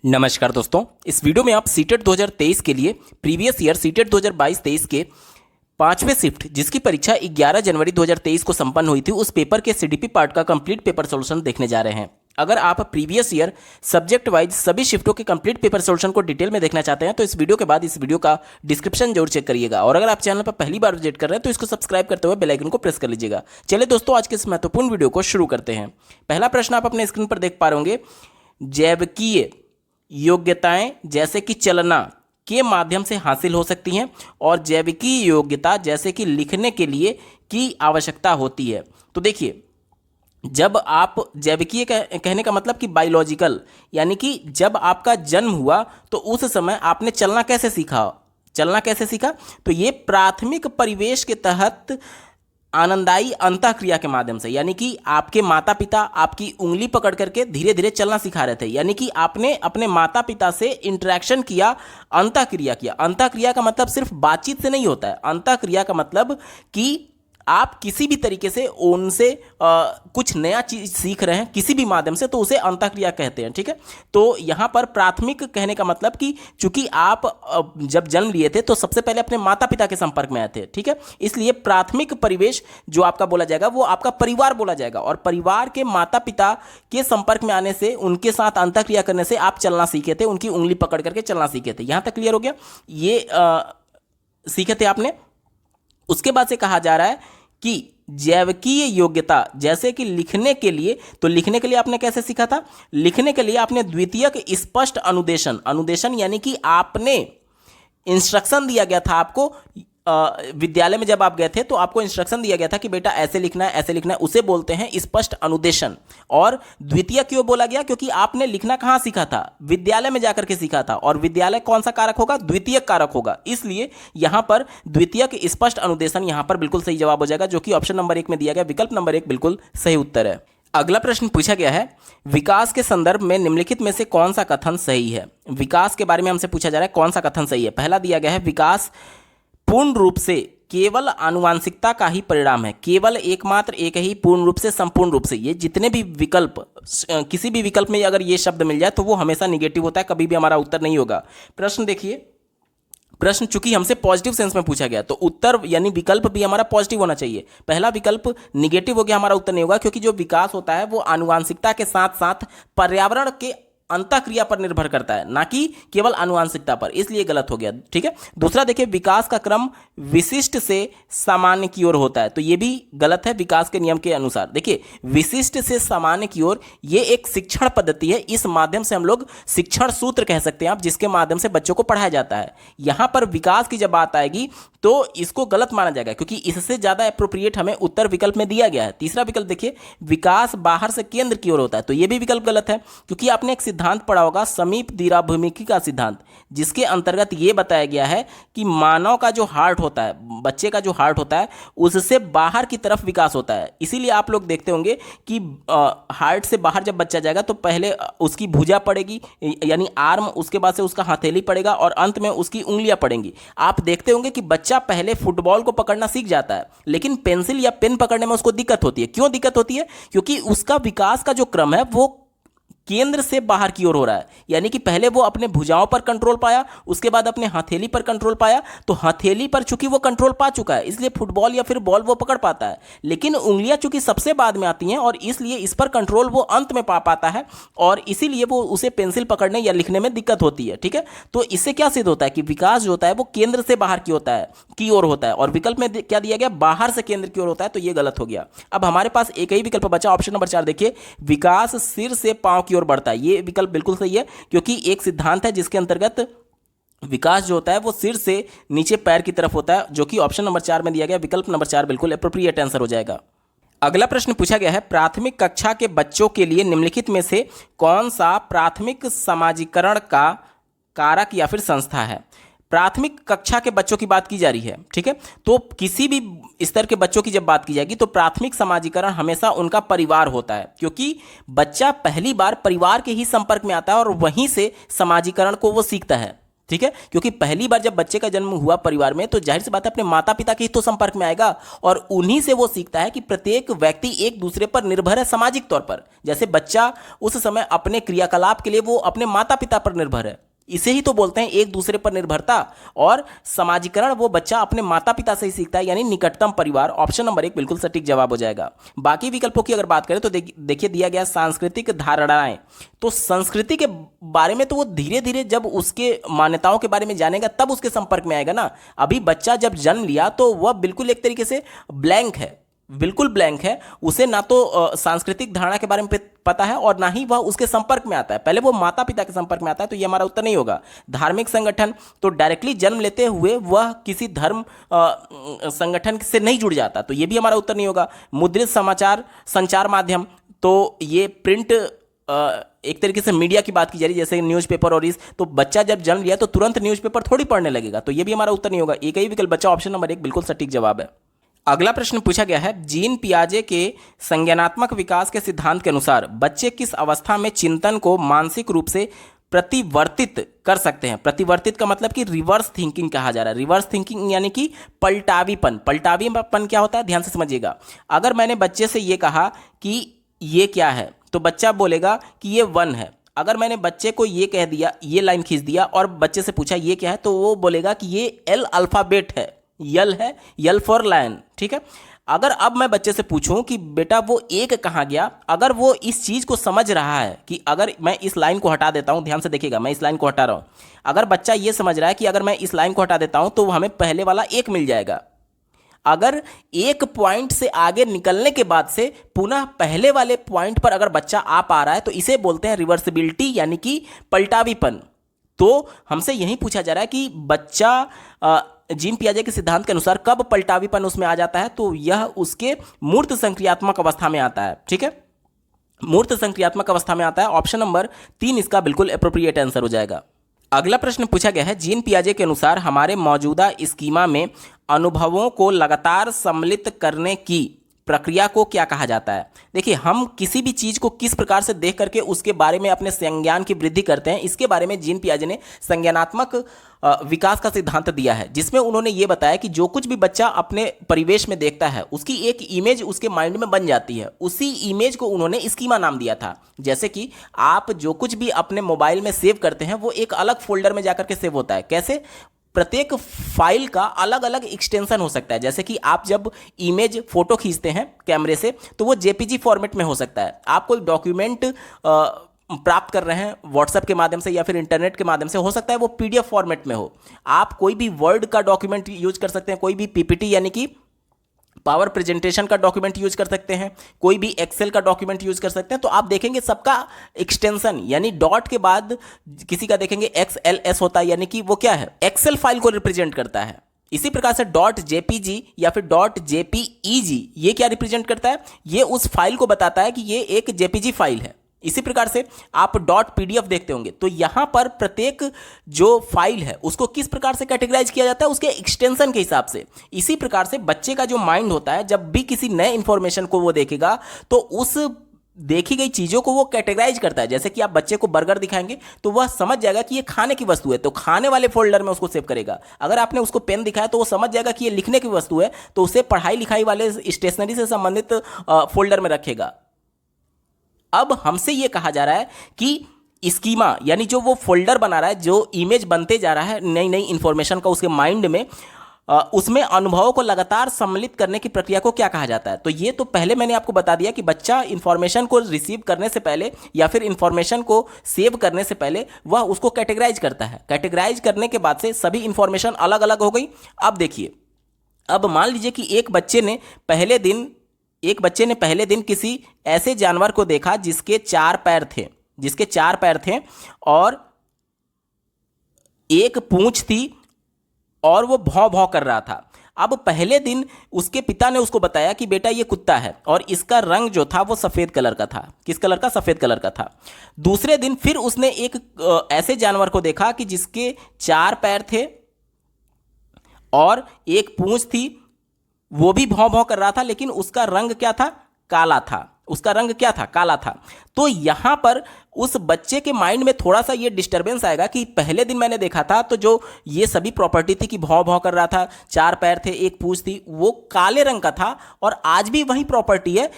नमस्कार दोस्तों, इस वीडियो में आप सीटेट 2023 के लिए प्रीवियस ईयर सीटेट 2022-23 के पांचवें शिफ्ट जिसकी परीक्षा 11 जनवरी 2023 को संपन्न हुई थी उस पेपर के सीडीपी पार्ट का कंप्लीट पेपर सॉल्यूशन देखने जा रहे हैं। अगर आप प्रीवियस ईयर सब्जेक्ट वाइज सभी शिफ्टों के कंप्लीट पेपर सॉल्यूशन को डिटेल में देखना चाहते हैं तो इस वीडियो के बाद इस वीडियो का डिस्क्रिप्शन जरूर चेक करिएगा। और अगर आप चैनल पर पहली बार विजिट कर रहे हैं तो इसको सब्सक्राइब करते हुए बेल आइकन को प्रेस कर लीजिएगा। चलिए दोस्तों, आज के इस महत्वपूर्ण वीडियो को शुरू करते हैं। पहला प्रश्न आप अपने स्क्रीन पर देख पा रहे होंगे, जैविकीय योग्यताएं जैसे कि चलना के माध्यम से हासिल हो सकती हैं और जैविकीय योग्यता जैसे कि लिखने के लिए की आवश्यकता होती है। तो देखिए, जब आप जैविकीय कहने का मतलब कि बायोलॉजिकल, यानी कि जब आपका जन्म हुआ तो उस समय आपने चलना कैसे सीखा। तो ये प्राथमिक परिवेश के तहत आनंदायी अंतःक्रिया के माध्यम से, यानी कि आपके माता पिता आपकी उंगली पकड़ करके धीरे धीरे चलना सिखा रहे थे, यानी कि आपने अपने माता पिता से इंटरेक्शन किया, अंतःक्रिया किया। अंतःक्रिया का मतलब सिर्फ बातचीत से नहीं होता है। अंतःक्रिया का मतलब कि आप किसी भी तरीके से उनसे कुछ नया चीज सीख रहे हैं किसी भी माध्यम से, तो उसे अंतःक्रिया कहते हैं। ठीक है, तो यहाँ पर प्राथमिक कहने का मतलब कि चूंकि आप जब जन्म लिए थे तो सबसे पहले अपने माता पिता के संपर्क में आए थे। ठीक है, इसलिए प्राथमिक परिवेश जो आपका बोला जाएगा वो आपका परिवार बोला जाएगा, और परिवार के माता पिता के संपर्क में आने से, उनके साथ अंतःक्रिया करने से आप चलना सीखे थे, उनकी उंगली पकड़ करके चलना सीखे थे। यहां तक क्लियर हो गया? ये सीखे थे आपने। उसके बाद से कहा जा रहा है कि जैविकीय योग्यता जैसे कि लिखने के लिए, तो लिखने के लिए आपने कैसे सीखा था? लिखने के लिए आपने द्वितीयक स्पष्ट अनुदेशन यानी कि आपने इंस्ट्रक्शन दिया गया था आपको विद्यालय में जब आप गए थे तो आपको इंस्ट्रक्शन दिया गया था कि बेटा ऐसे लिखना है, ऐसे लिखना है, उसे बोलते हैं स्पष्ट अनुदेशन। और द्वितीय क्यों बोला गया? क्योंकि आपने लिखना कहाँ सीखा था? विद्यालय में जाकर के सीखा था, और विद्यालय कौन सा कारक होगा? द्वितीयक कारक होगा। इसलिए यहां पर द्वितीयक स्पष्ट अनुदेशन यहां पर बिल्कुल सही जवाब हो जाएगा, जो कि ऑप्शन नंबर 1 में दिया गया विकल्प नंबर 1 बिल्कुल सही उत्तर है। अगला प्रश्न पूछा गया है, विकास के संदर्भ में निम्नलिखित में से कौन सा कथन सही है? विकास के बारे में हमसे पूछा जा रहा है, कौन सा कथन सही है? पहला दिया गया है, विकास पूर्ण रूप से केवल आनुवांशिकता का ही परिणाम है। केवल एकमात्र एक ही पूर्ण रूप से, संपूर्ण रूप से। ये जितने भी विकल्प, किसी भी विकल्प में अगर ये शब्द मिल जाए तो वो हमेशा निगेटिव होता है, कभी भी हमारा उत्तर नहीं होगा। प्रश्न देखिए, प्रश्न चूंकि हमसे पॉजिटिव सेंस में पूछा गया तो उत्तर यानी विकल्प भी हमारा पॉजिटिव होना चाहिए। पहला विकल्प निगेटिव हो गया, हमारा उत्तर नहीं होगा, क्योंकि जो विकास होता है वो आनुवांशिकता के साथ साथ पर्यावरण के अंतःक्रिया पर निर्भर करता है, ना कि केवल आनुवांशिकता पर, इसलिए गलत हो गया। ठीक है, दूसरा देखिए, विकास का क्रम विशिष्ट से सामान्य की ओर होता है, तो ये भी गलत है विकास के नियम के अनुसार। देखिए, विशिष्ट से सामान्य की ओर ये एक शिक्षण पद्धति है, इस माध्यम से हम लोग शिक्षण सूत्र कह सकते हैं आप, जिसके माध्यम से बच्चों को पढ़ाया जाता है। यहां पर विकास की जब बात आएगी तो इसको गलत माना जाएगा, क्योंकि इससे ज्यादा एप्रोप्रिएट हमें उत्तर विकल्प में दिया गया है। तीसरा विकल्प देखिए, विकास बाहर से केंद्र की ओर होता है, तो यह भी विकल्प गलत है, क्योंकि आपने एक सिद्धांत पढ़ा होगा, समीप दीर्घाभिमुखी का सिद्धांत, जिसके अंतर्गत यह बताया गया है कि मानव का जो हार्ट होता है, बच्चे का जो हार्ट होता है, उससे बाहर की तरफ विकास होता है। इसीलिए आप लोग देखते होंगे कि हार्ट से बाहर जब बच्चा जाएगा तो पहले उसकी भुजा पड़ेगी, यानी आर्म, उसके बाद से उसका हथेली पड़ेगा और अंत में उसकी उंगलियां पड़ेंगी। आप देखते होंगे कि बच्चा पहले फुटबॉल को पकड़ना सीख जाता है, लेकिन पेंसिल या पेन पकड़ने में उसको दिक्कत होती है। क्यों दिक्कत होती है? क्योंकि उसका विकास का जो क्रम है वो केंद्र से बाहर की ओर हो रहा है, यानी कि पहले वो अपने भुजाओं पर कंट्रोल पाया, उसके बाद अपने हथेली पर कंट्रोल पाया, तो हथेली पर चूंकि वो कंट्रोल पा चुका है इसलिए फुटबॉल या फिर बॉल वो पकड़ पाता है, लेकिन उंगलियां चूंकि सबसे बाद में आती हैं और इसलिए इस पर कंट्रोल वो अंत में पा पाता है, और इसीलिए वो उसे पेंसिल पकड़ने या लिखने में दिक्कत होती है। ठीक है, तो इससे क्या सिद्ध होता है कि विकास जो होता है वो केंद्र से बाहर की ओर होता है, और विकल्प में क्या दिया गया? बाहर से केंद्र की ओर होता है, तो ये गलत हो गया। अब हमारे पास एक ही विकल्प बचा, ऑप्शन नंबर 4 देखिए, विकास सिर से पांव की ओर बढ़ता है। ये विकल्प बिल्कुल सही है, क्योंकि एक सिद्धांत है जिसके अंतर्गत विकास जो होता है वो सिर से नीचे पैर की तरफ होता है, जो कि ऑप्शन नंबर 4 में दिया गया। विकल्प नंबर 4 बिल्कुल एप्रोप्रिएट आंसर हो जाएगा। अगला प्रश्न पूछा गया है, प्राथमिक कक्षा के बच्चों के लिए निम्नलिखित में से कौन सा प्राथमिक समाजीकरण का कारक या फिर संस्था है? प्राथमिक कक्षा के बच्चों की बात की जा रही है। ठीक है, तो किसी भी स्तर के बच्चों की जब बात की जाएगी तो प्राथमिक समाजीकरण हमेशा उनका परिवार होता है, क्योंकि बच्चा पहली बार परिवार के ही संपर्क में आता है और वहीं से समाजीकरण को वो सीखता है। ठीक है, क्योंकि पहली बार जब बच्चे का जन्म हुआ परिवार में तो जाहिर सी बात है अपने माता पिता के ही तो संपर्क में आएगा, और उन्हीं से वो सीखता है कि प्रत्येक व्यक्ति एक दूसरे पर निर्भर है सामाजिक तौर पर। जैसे बच्चा उस समय अपने क्रियाकलाप के लिए वो अपने माता पिता पर निर्भर है, इसे ही तो बोलते हैं एक दूसरे पर निर्भरता। और समाजीकरण वो बच्चा अपने माता पिता से ही सीखता है, यानी निकटतम परिवार। ऑप्शन नंबर 1 बिल्कुल सटीक जवाब हो जाएगा। बाकी विकल्पों की अगर बात करें तो देखिए दिया गया सांस्कृतिक धारणाएं, तो संस्कृति के बारे में तो वो धीरे धीरे जब उसके मान्यताओं के बारे में जानेगा तब उसके संपर्क में आएगा ना। अभी बच्चा जब जन्म लिया तो वह बिल्कुल एक तरीके से ब्लैंक है, बिल्कुल ब्लैंक है। उसे ना तो सांस्कृतिक धारणा के बारे में पता है और ना ही वह उसके संपर्क में आता है, पहले वो माता पिता के संपर्क में आता है, तो ये हमारा उत्तर नहीं होगा। धार्मिक संगठन, तो डायरेक्टली जन्म लेते हुए वह किसी धर्म संगठन से नहीं जुड़ जाता, तो ये भी हमारा उत्तर नहीं होगा। मुद्रित समाचार संचार माध्यम, तो ये प्रिंट एक तरीके से मीडिया की बात की जा रही है, जैसे न्यूज़पेपर और तो बच्चा जब जन्म लिया तो तुरंत न्यूज़पेपर थोड़ी पढ़ने लगेगा, तो ये भी हमारा उत्तर नहीं होगा। एक ही विकल्प बच्चा, ऑप्शन नंबर 1 बिल्कुल सटीक जवाब है। अगला प्रश्न पूछा गया है, जीन पियाजे के संज्ञानात्मक विकास के सिद्धांत के अनुसार बच्चे किस अवस्था में चिंतन को मानसिक रूप से प्रतिवर्तित कर सकते हैं। प्रतिवर्तित का मतलब कि रिवर्स थिंकिंग कहा जा रहा है। रिवर्स थिंकिंग यानी कि पलटावीपन। पलटावीपन क्या होता है, ध्यान से समझिएगा। अगर मैंने बच्चे से ये कहा कि ये क्या है, तो बच्चा बोलेगा कि ये 1 है। अगर मैंने बच्चे को ये कह दिया, ये लाइन खींच दिया और बच्चे से पूछा ये क्या है, तो वो बोलेगा कि ये एल अल्फाबेट है, यल है, यल फॉर लायन। ठीक है, अगर अब मैं बच्चे से पूछूं कि बेटा वो एक कहाँ गया, अगर वो इस चीज़ को समझ रहा है कि अगर मैं इस लाइन को हटा देता हूं, ध्यान से देखिएगा मैं इस लाइन को हटा रहा हूं, अगर बच्चा ये समझ रहा है कि अगर मैं इस लाइन को हटा देता हूं तो हमें पहले वाला 1 मिल जाएगा। अगर एक पॉइंट से आगे निकलने के बाद से पुनः पहले वाले पॉइंट पर अगर बच्चा आ पा रहा है तो इसे बोलते हैं रिवर्सिबिलिटी, यानी कि पलटावीपन। तो हमसे यही पूछा जा रहा है कि बच्चा जीन पियाजे के सिद्धांत के अनुसार कब पलटावीपन उसमें आ जाता है, तो यह उसके मूर्त संक्रियात्मक अवस्था में आता है। ठीक है, मूर्त संक्रियात्मक अवस्था में आता है। ऑप्शन नंबर 3 इसका बिल्कुल एप्रोप्रिएट आंसर हो जाएगा। अगला प्रश्न पूछा गया है, जीन पियाजे के अनुसार हमारे मौजूदा स्कीमा में अनुभवों को लगातार सम्मिलित करने की प्रक्रिया को क्या कहा जाता है। देखिए, हम किसी भी चीज को किस प्रकार से देख करके उसके बारे में अपने संज्ञान की वृद्धि करते हैं, इसके बारे में जीन पियाजे ने संज्ञानात्मक विकास का सिद्धांत दिया है, जिसमें उन्होंने ये बताया कि जो कुछ भी बच्चा अपने परिवेश में देखता है उसकी एक इमेज उसके माइंड में बन जाती है। उसी इमेज को उन्होंने स्कीमा नाम दिया था। जैसे कि आप जो कुछ भी अपने मोबाइल में सेव करते हैं वो एक अलग फोल्डर में जाकर के सेव होता है। कैसे? प्रत्येक फाइल का अलग अलग एक्सटेंशन हो सकता है। जैसे कि आप जब इमेज फोटो खींचते हैं कैमरे से तो वो जेपीजी फॉर्मेट में हो सकता है। आप कोई डॉक्यूमेंट प्राप्त कर रहे हैं व्हाट्सएप के माध्यम से या फिर इंटरनेट के माध्यम से, हो सकता है वो पीडीएफ फॉर्मेट में हो। आप कोई भी वर्ड का डॉक्यूमेंट यूज कर सकते हैं, कोई भी पीपीटी यानी कि पावर प्रेजेंटेशन का डॉक्यूमेंट यूज कर सकते हैं, कोई भी एक्सेल का डॉक्यूमेंट यूज कर सकते हैं। तो आप देखेंगे सबका एक्सटेंशन यानी डॉट के बाद किसी का देखेंगे XLS होता है, यानी कि वो क्या है, एक्सेल फाइल को रिप्रेजेंट करता है। इसी प्रकार से डॉट जेपीजी या फिर डॉट जेपीईजी ये क्या रिप्रेजेंट करता है, ये उस फाइल को बताता है कि ये एक जेपीजी फाइल है। इसी प्रकार से आप डॉट पीडीएफ देखते होंगे, तो यहां पर प्रत्येक जो फाइल है उसको किस प्रकार से कैटेगराइज किया जाता है, उसके एक्सटेंशन के हिसाब से। इसी प्रकार से बच्चे का जो माइंड होता है, जब भी किसी नए इंफॉर्मेशन को वो देखेगा तो उस देखी गई चीजों को वो कैटेगराइज करता है। जैसे कि आप बच्चे को बर्गर दिखाएंगे तो वह समझ जाएगा कि ये खाने की वस्तु है, तो खाने वाले फोल्डर में उसको सेव करेगा। अगर आपने उसको पेन दिखाया तो वो समझ जाएगा कि ये लिखने की वस्तु है, तो उसे पढ़ाई लिखाई वाले स्टेशनरी से संबंधित फोल्डर में रखेगा। अब हमसे ये कहा जा रहा है कि स्कीमा यानी जो वो फोल्डर बना रहा है, जो इमेज बनते जा रहा है नई नई इंफॉर्मेशन का उसके माइंड में, उसमें अनुभवों को लगातार सम्मिलित करने की प्रक्रिया को क्या कहा जाता है। तो ये तो पहले मैंने आपको बता दिया कि बच्चा इंफॉर्मेशन को रिसीव करने से पहले या फिर इंफॉर्मेशन को सेव करने से पहले वह उसको कैटेगराइज करता है। कैटेगराइज करने के बाद से सभी इंफॉर्मेशन अलग अलग हो गई। अब देखिए, अब मान लीजिए कि एक बच्चे ने पहले दिन किसी ऐसे जानवर को देखा जिसके 4 पैर थे और एक पूंछ थी और वो भौं भौं कर रहा था। अब पहले दिन उसके पिता ने उसको बताया कि बेटा ये कुत्ता है और इसका रंग जो था वो सफेद कलर का था। किस कलर का? सफेद कलर का था। दूसरे दिन फिर उसने एक ऐसे जानवर को देखा कि जिसके 4 पैर थे और एक पूंछ थी, वो भी भौं भौं कर रहा था, लेकिन उसका रंग क्या था? काला था। उसका रंग क्या था, काला था। तो यहाँ पर उस बच्चे के माइंड में थोड़ा सा ये डिस्टरबेंस आएगा कि पहले दिन मैंने देखा था तो जो ये सभी प्रॉपर्टी थी कि भौं भौं कर रहा था, 4 पैर थे, एक पूंछ थी, वो काले रंग का था और आज भी वही प्रॉपर्टी है,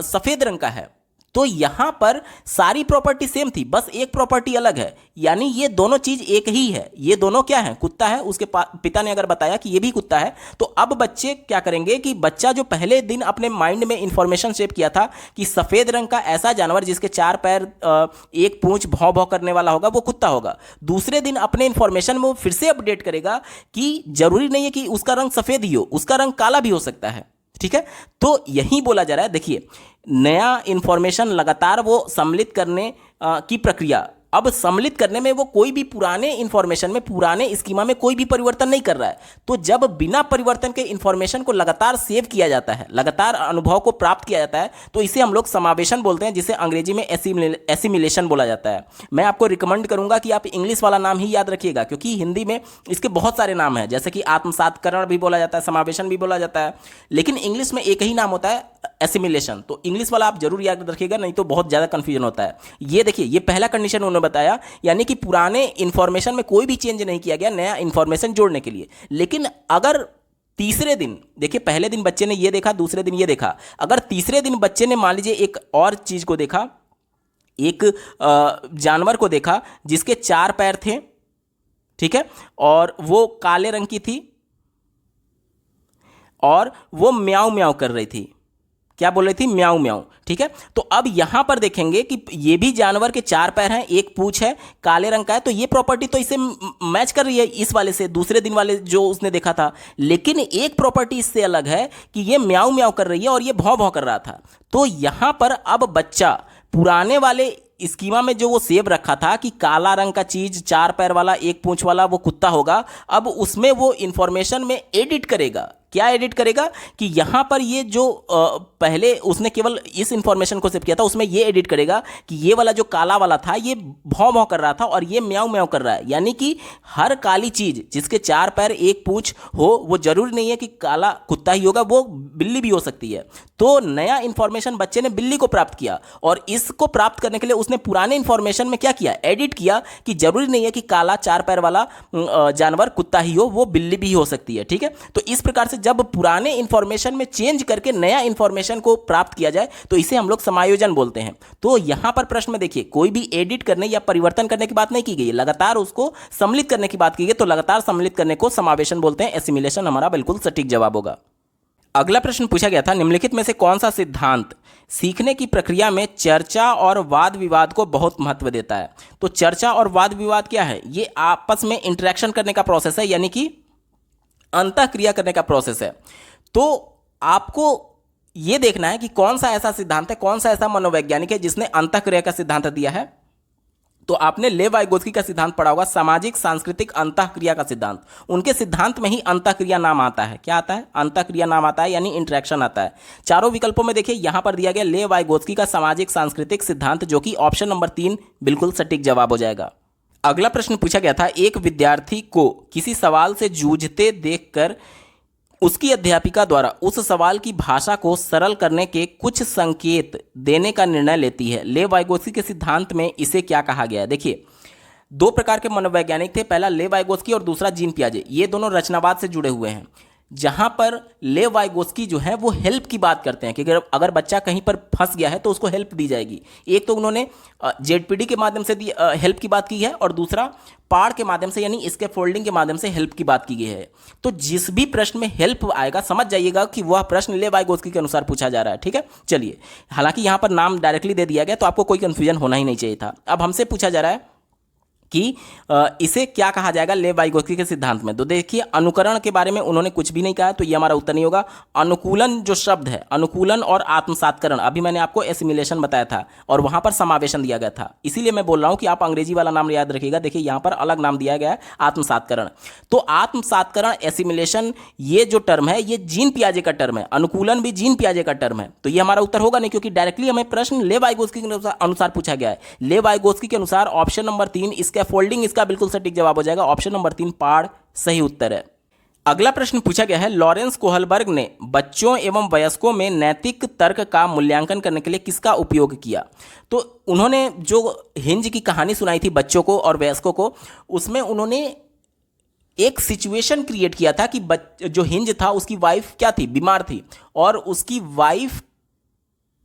सफेद रंग का है। तो यहां पर सारी प्रॉपर्टी सेम थी, बस एक प्रॉपर्टी अलग है, यानी ये दोनों चीज एक ही है। ये दोनों क्या है, कुत्ता है, उसके पिता ने अगर बताया कि ये भी कुत्ता है, तो अब बच्चे क्या करेंगे कि बच्चा जो पहले दिन अपने माइंड में इंफॉर्मेशन शेप किया था कि सफेद रंग का ऐसा जानवर जिसके 4 पैर, एक पूंछ, भौं भौं करने वाला होगा, वो कुत्ता होगा। दूसरे दिन अपने इंफॉर्मेशन में वो फिर से अपडेट करेगा कि जरूरी नहीं है कि उसका रंग सफेद ही हो, उसका रंग काला भी हो सकता है। ठीक है, तो यही बोला जा रहा है। देखिए, नया इंफॉर्मेशन लगातार वो सम्मिलित करने की प्रक्रिया, अब सम्मिलित करने में वो कोई भी पुराने इंफॉर्मेशन में, पुराने स्कीमा में कोई भी परिवर्तन नहीं कर रहा है। तो जब बिना परिवर्तन के इंफॉर्मेशन को लगातार सेव किया जाता है, लगातार अनुभव को प्राप्त किया जाता है, तो इसे हम लोग समावेशन बोलते हैं, जिसे अंग्रेजी में एसिमिलेशन बोला जाता है। मैं आपको रिकमेंड करूंगा कि आप इंग्लिश वाला नाम ही याद रखिएगा, क्योंकि हिंदी में इसके बहुत सारे नाम हैं, जैसे कि आत्मसात्करण भी बोला जाता है, समावेशन भी बोला जाता है, लेकिन इंग्लिश में एक ही नाम होता है, एसिमिलेशन। तो इंग्लिश वाला आप जरूर याद रखिएगा, नहीं तो बहुत ज़्यादा कंफ्यूजन होता है। ये देखिए, ये पहला कंडीशन उन्होंने बताया, यानी कि पुराने इंफॉर्मेशन में कोई भी चेंज नहीं किया गया नया इंफॉर्मेशन जोड़ने के लिए। लेकिन अगर तीसरे दिन, देखिए पहले दिन बच्चे ने ये देखा, दूसरे दिन ये देखा, अगर तीसरे दिन बच्चे ने मान लीजिए एक और चीज को देखा, एक जानवर को देखा जिसके 4 पैर थे, ठीक है, और वो काले रंग की थी और वो म्याऊं म्याऊं कर रही थी। क्या बोल रही थी, म्याऊं म्याऊं। ठीक है, तो अब यहां पर देखेंगे कि ये भी जानवर के 4 पैर हैं, एक पूंछ है, काले रंग का है, तो ये प्रॉपर्टी तो इसे मैच कर रही है इस वाले से, दूसरे दिन वाले जो उसने देखा था। लेकिन एक प्रॉपर्टी इससे अलग है कि ये म्याऊं म्याऊं कर रही है और ये भौं भौं कर रहा था। तो यहां पर अब बच्चा पुराने वाले स्कीमा में जो वो सेव रखा था कि काला रंग का चीज, 4 पैर वाला, एक पूंछ वाला, वो कुत्ता होगा, अब उसमें वो इंफॉर्मेशन में एडिट करेगा। क्या एडिट करेगा कि यहां पर ये जो पहले उसने केवल इस इंफॉर्मेशन को सेव किया था, उसमें ये एडिट करेगा कि ये वाला जो काला वाला था ये भौं भौं कर रहा था और ये म्याऊं म्याऊं कर रहा है। यानी कि हर काली चीज जिसके 4 पैर, एक पूंछ हो, वो जरूरी नहीं है कि काला कुत्ता ही होगा, वो बिल्ली भी हो सकती है। तो नया इंफॉर्मेशन बच्चे ने बिल्ली को प्राप्त किया, और इसको प्राप्त करने के लिए उसने पुराने इंफॉर्मेशन में क्या किया, एडिट किया कि जरूरी नहीं है कि काला 4 पैर वाला जानवर कुत्ता ही हो, वो बिल्ली भी हो सकती है। ठीक है, तो इस प्रकार से जब पुराने इंफॉर्मेशन में चेंज करके नया इंफॉर्मेशन को प्राप्त किया जाए तो इसे हम लोग समायोजन बोलते हैं। तो यहां पर प्रश्न में देखिए, कोई भी एडिट करने या परिवर्तन करने की बात नहीं की गई, लगातार उसको सम्मिलित करने की बात की गई, तो लगातार सम्मिलित करने को समावेशन बोलते हैं। एसिमिलेशन हमारा बिल्कुल सटीक जवाब होगा। अगला प्रश्न पूछा गया था, निम्नलिखित में से कौन सा सिद्धांत सीखने की प्रक्रिया में चर्चा और वाद विवाद को बहुत महत्व देता है। तो चर्चा और वाद विवाद क्या है, ये आपस में इंटरेक्शन करने का प्रोसेस है, यानी कि अंतःक्रिया करने का प्रोसेस है। तो आपको यह देखना है कि कौन सा ऐसा सिद्धांत है, कौन सा ऐसा मनोवैज्ञानिक है जिसने अंतःक्रिया का सिद्धांत दिया है। तो आपने लेव वाइगोत्स्की का सिद्धांत पढ़ा होगा, सामाजिक सांस्कृतिक अंतःक्रिया का सिद्धांत। उनके सिद्धांत में ही अंतःक्रिया नाम आता है। क्या आता है, अंतःक्रिया नाम आता है, यानी इंटरेक्शन आता है। चारों विकल्पों में देखिए, यहां पर दिया गया लेव वाइगोत्स्की का सामाजिक सांस्कृतिक सिद्धांत, जो कि ऑप्शन नंबर 3 बिल्कुल सटीक जवाब हो जाएगा। अगला प्रश्न पूछा गया था, एक विद्यार्थी को किसी सवाल से जूझते देखकर उसकी अध्यापिका द्वारा उस सवाल की भाषा को सरल करने के कुछ संकेत देने का निर्णय लेती है। लेव वाइगोत्स्की के सिद्धांत में इसे क्या कहा गया है। देखिए, 2 प्रकार के मनोवैज्ञानिक थे, पहला लेव वाइगोत्स्की और दूसरा जीन पियाजे। ये दोनों रचनावाद से जुड़े हुए हैं। जहां पर लेव वाइगोत्स्की जो है वो हेल्प की बात करते हैं कि अगर बच्चा कहीं पर फंस गया है तो उसको हेल्प दी जाएगी। एक तो उन्होंने जेडपीडी के माध्यम से हेल्प की बात की है, और दूसरा पाड़ के माध्यम से, यानी इसके फोल्डिंग के माध्यम से हेल्प की बात की गई है। तो जिस भी प्रश्न में हेल्प आएगा, समझ जाइएगा कि वह प्रश्न लेव वाइगोत्स्की के अनुसार पूछा जा रहा है। ठीक है, चलिए, हालांकि यहां पर नाम डायरेक्टली दे दिया गया, तो आपको कोई कंफ्यूजन होना ही नहीं चाहिए था। अब हमसे पूछा जा रहा है कि इसे क्या कहा जाएगा लेव वाइगोत्स्की के सिद्धांत में। तो देखिए, अनुकरण के बारे में उन्होंने कुछ भी नहीं कहा, तो ये हमारा उत्तर नहीं होगा। अनुकूलन जो शब्द है, अनुकूलन और आत्मसात्करण, अभी मैंने आपको एसिमिलेशन बताया था और वहां पर समावेशन दिया गया था, इसीलिए मैं बोल रहा हूं कि आप अंग्रेजी वाला नाम याद रखिएगा। देखिए, यहां पर अलग नाम दिया गया है, आत्मसात्करण। तो आत्मसात्करण, एसिमिलेशन, ये जो टर्म है ये जीन पियाजे का टर्म है, अनुकूलन भी जीन पियाजे का टर्म है। तो ये हमारा उत्तर होगा नहीं, क्योंकि डायरेक्टली हमें प्रश्न लेव वाइगोत्स्की के अनुसार पूछा गया है। लेव वाइगोत्स्की के अनुसार ऑप्शन नंबर 3 फोल्डिंग इसका बिल्कुल सटीक जवाब हो जाएगा। ऑप्शन नंबर 3 पाड़ सही उत्तर है। अगला प्रश्न पूछा गया है, लॉरेंस कोहलबर्ग ने बच्चों एवं वयस्कों में नैतिक तर्क का मूल्यांकन करने के लिए किसका उपयोग किया? तो उन्होंने जो हिंज की कहानी सुनाई थी बच्चों को और वयस्कों को, उसमें उन्होंने एक सिचुएशन क्रिएट किया था कि जो हिंज था उसकी वाइफ क्या थी, बीमार थी, और उसकी वाइफ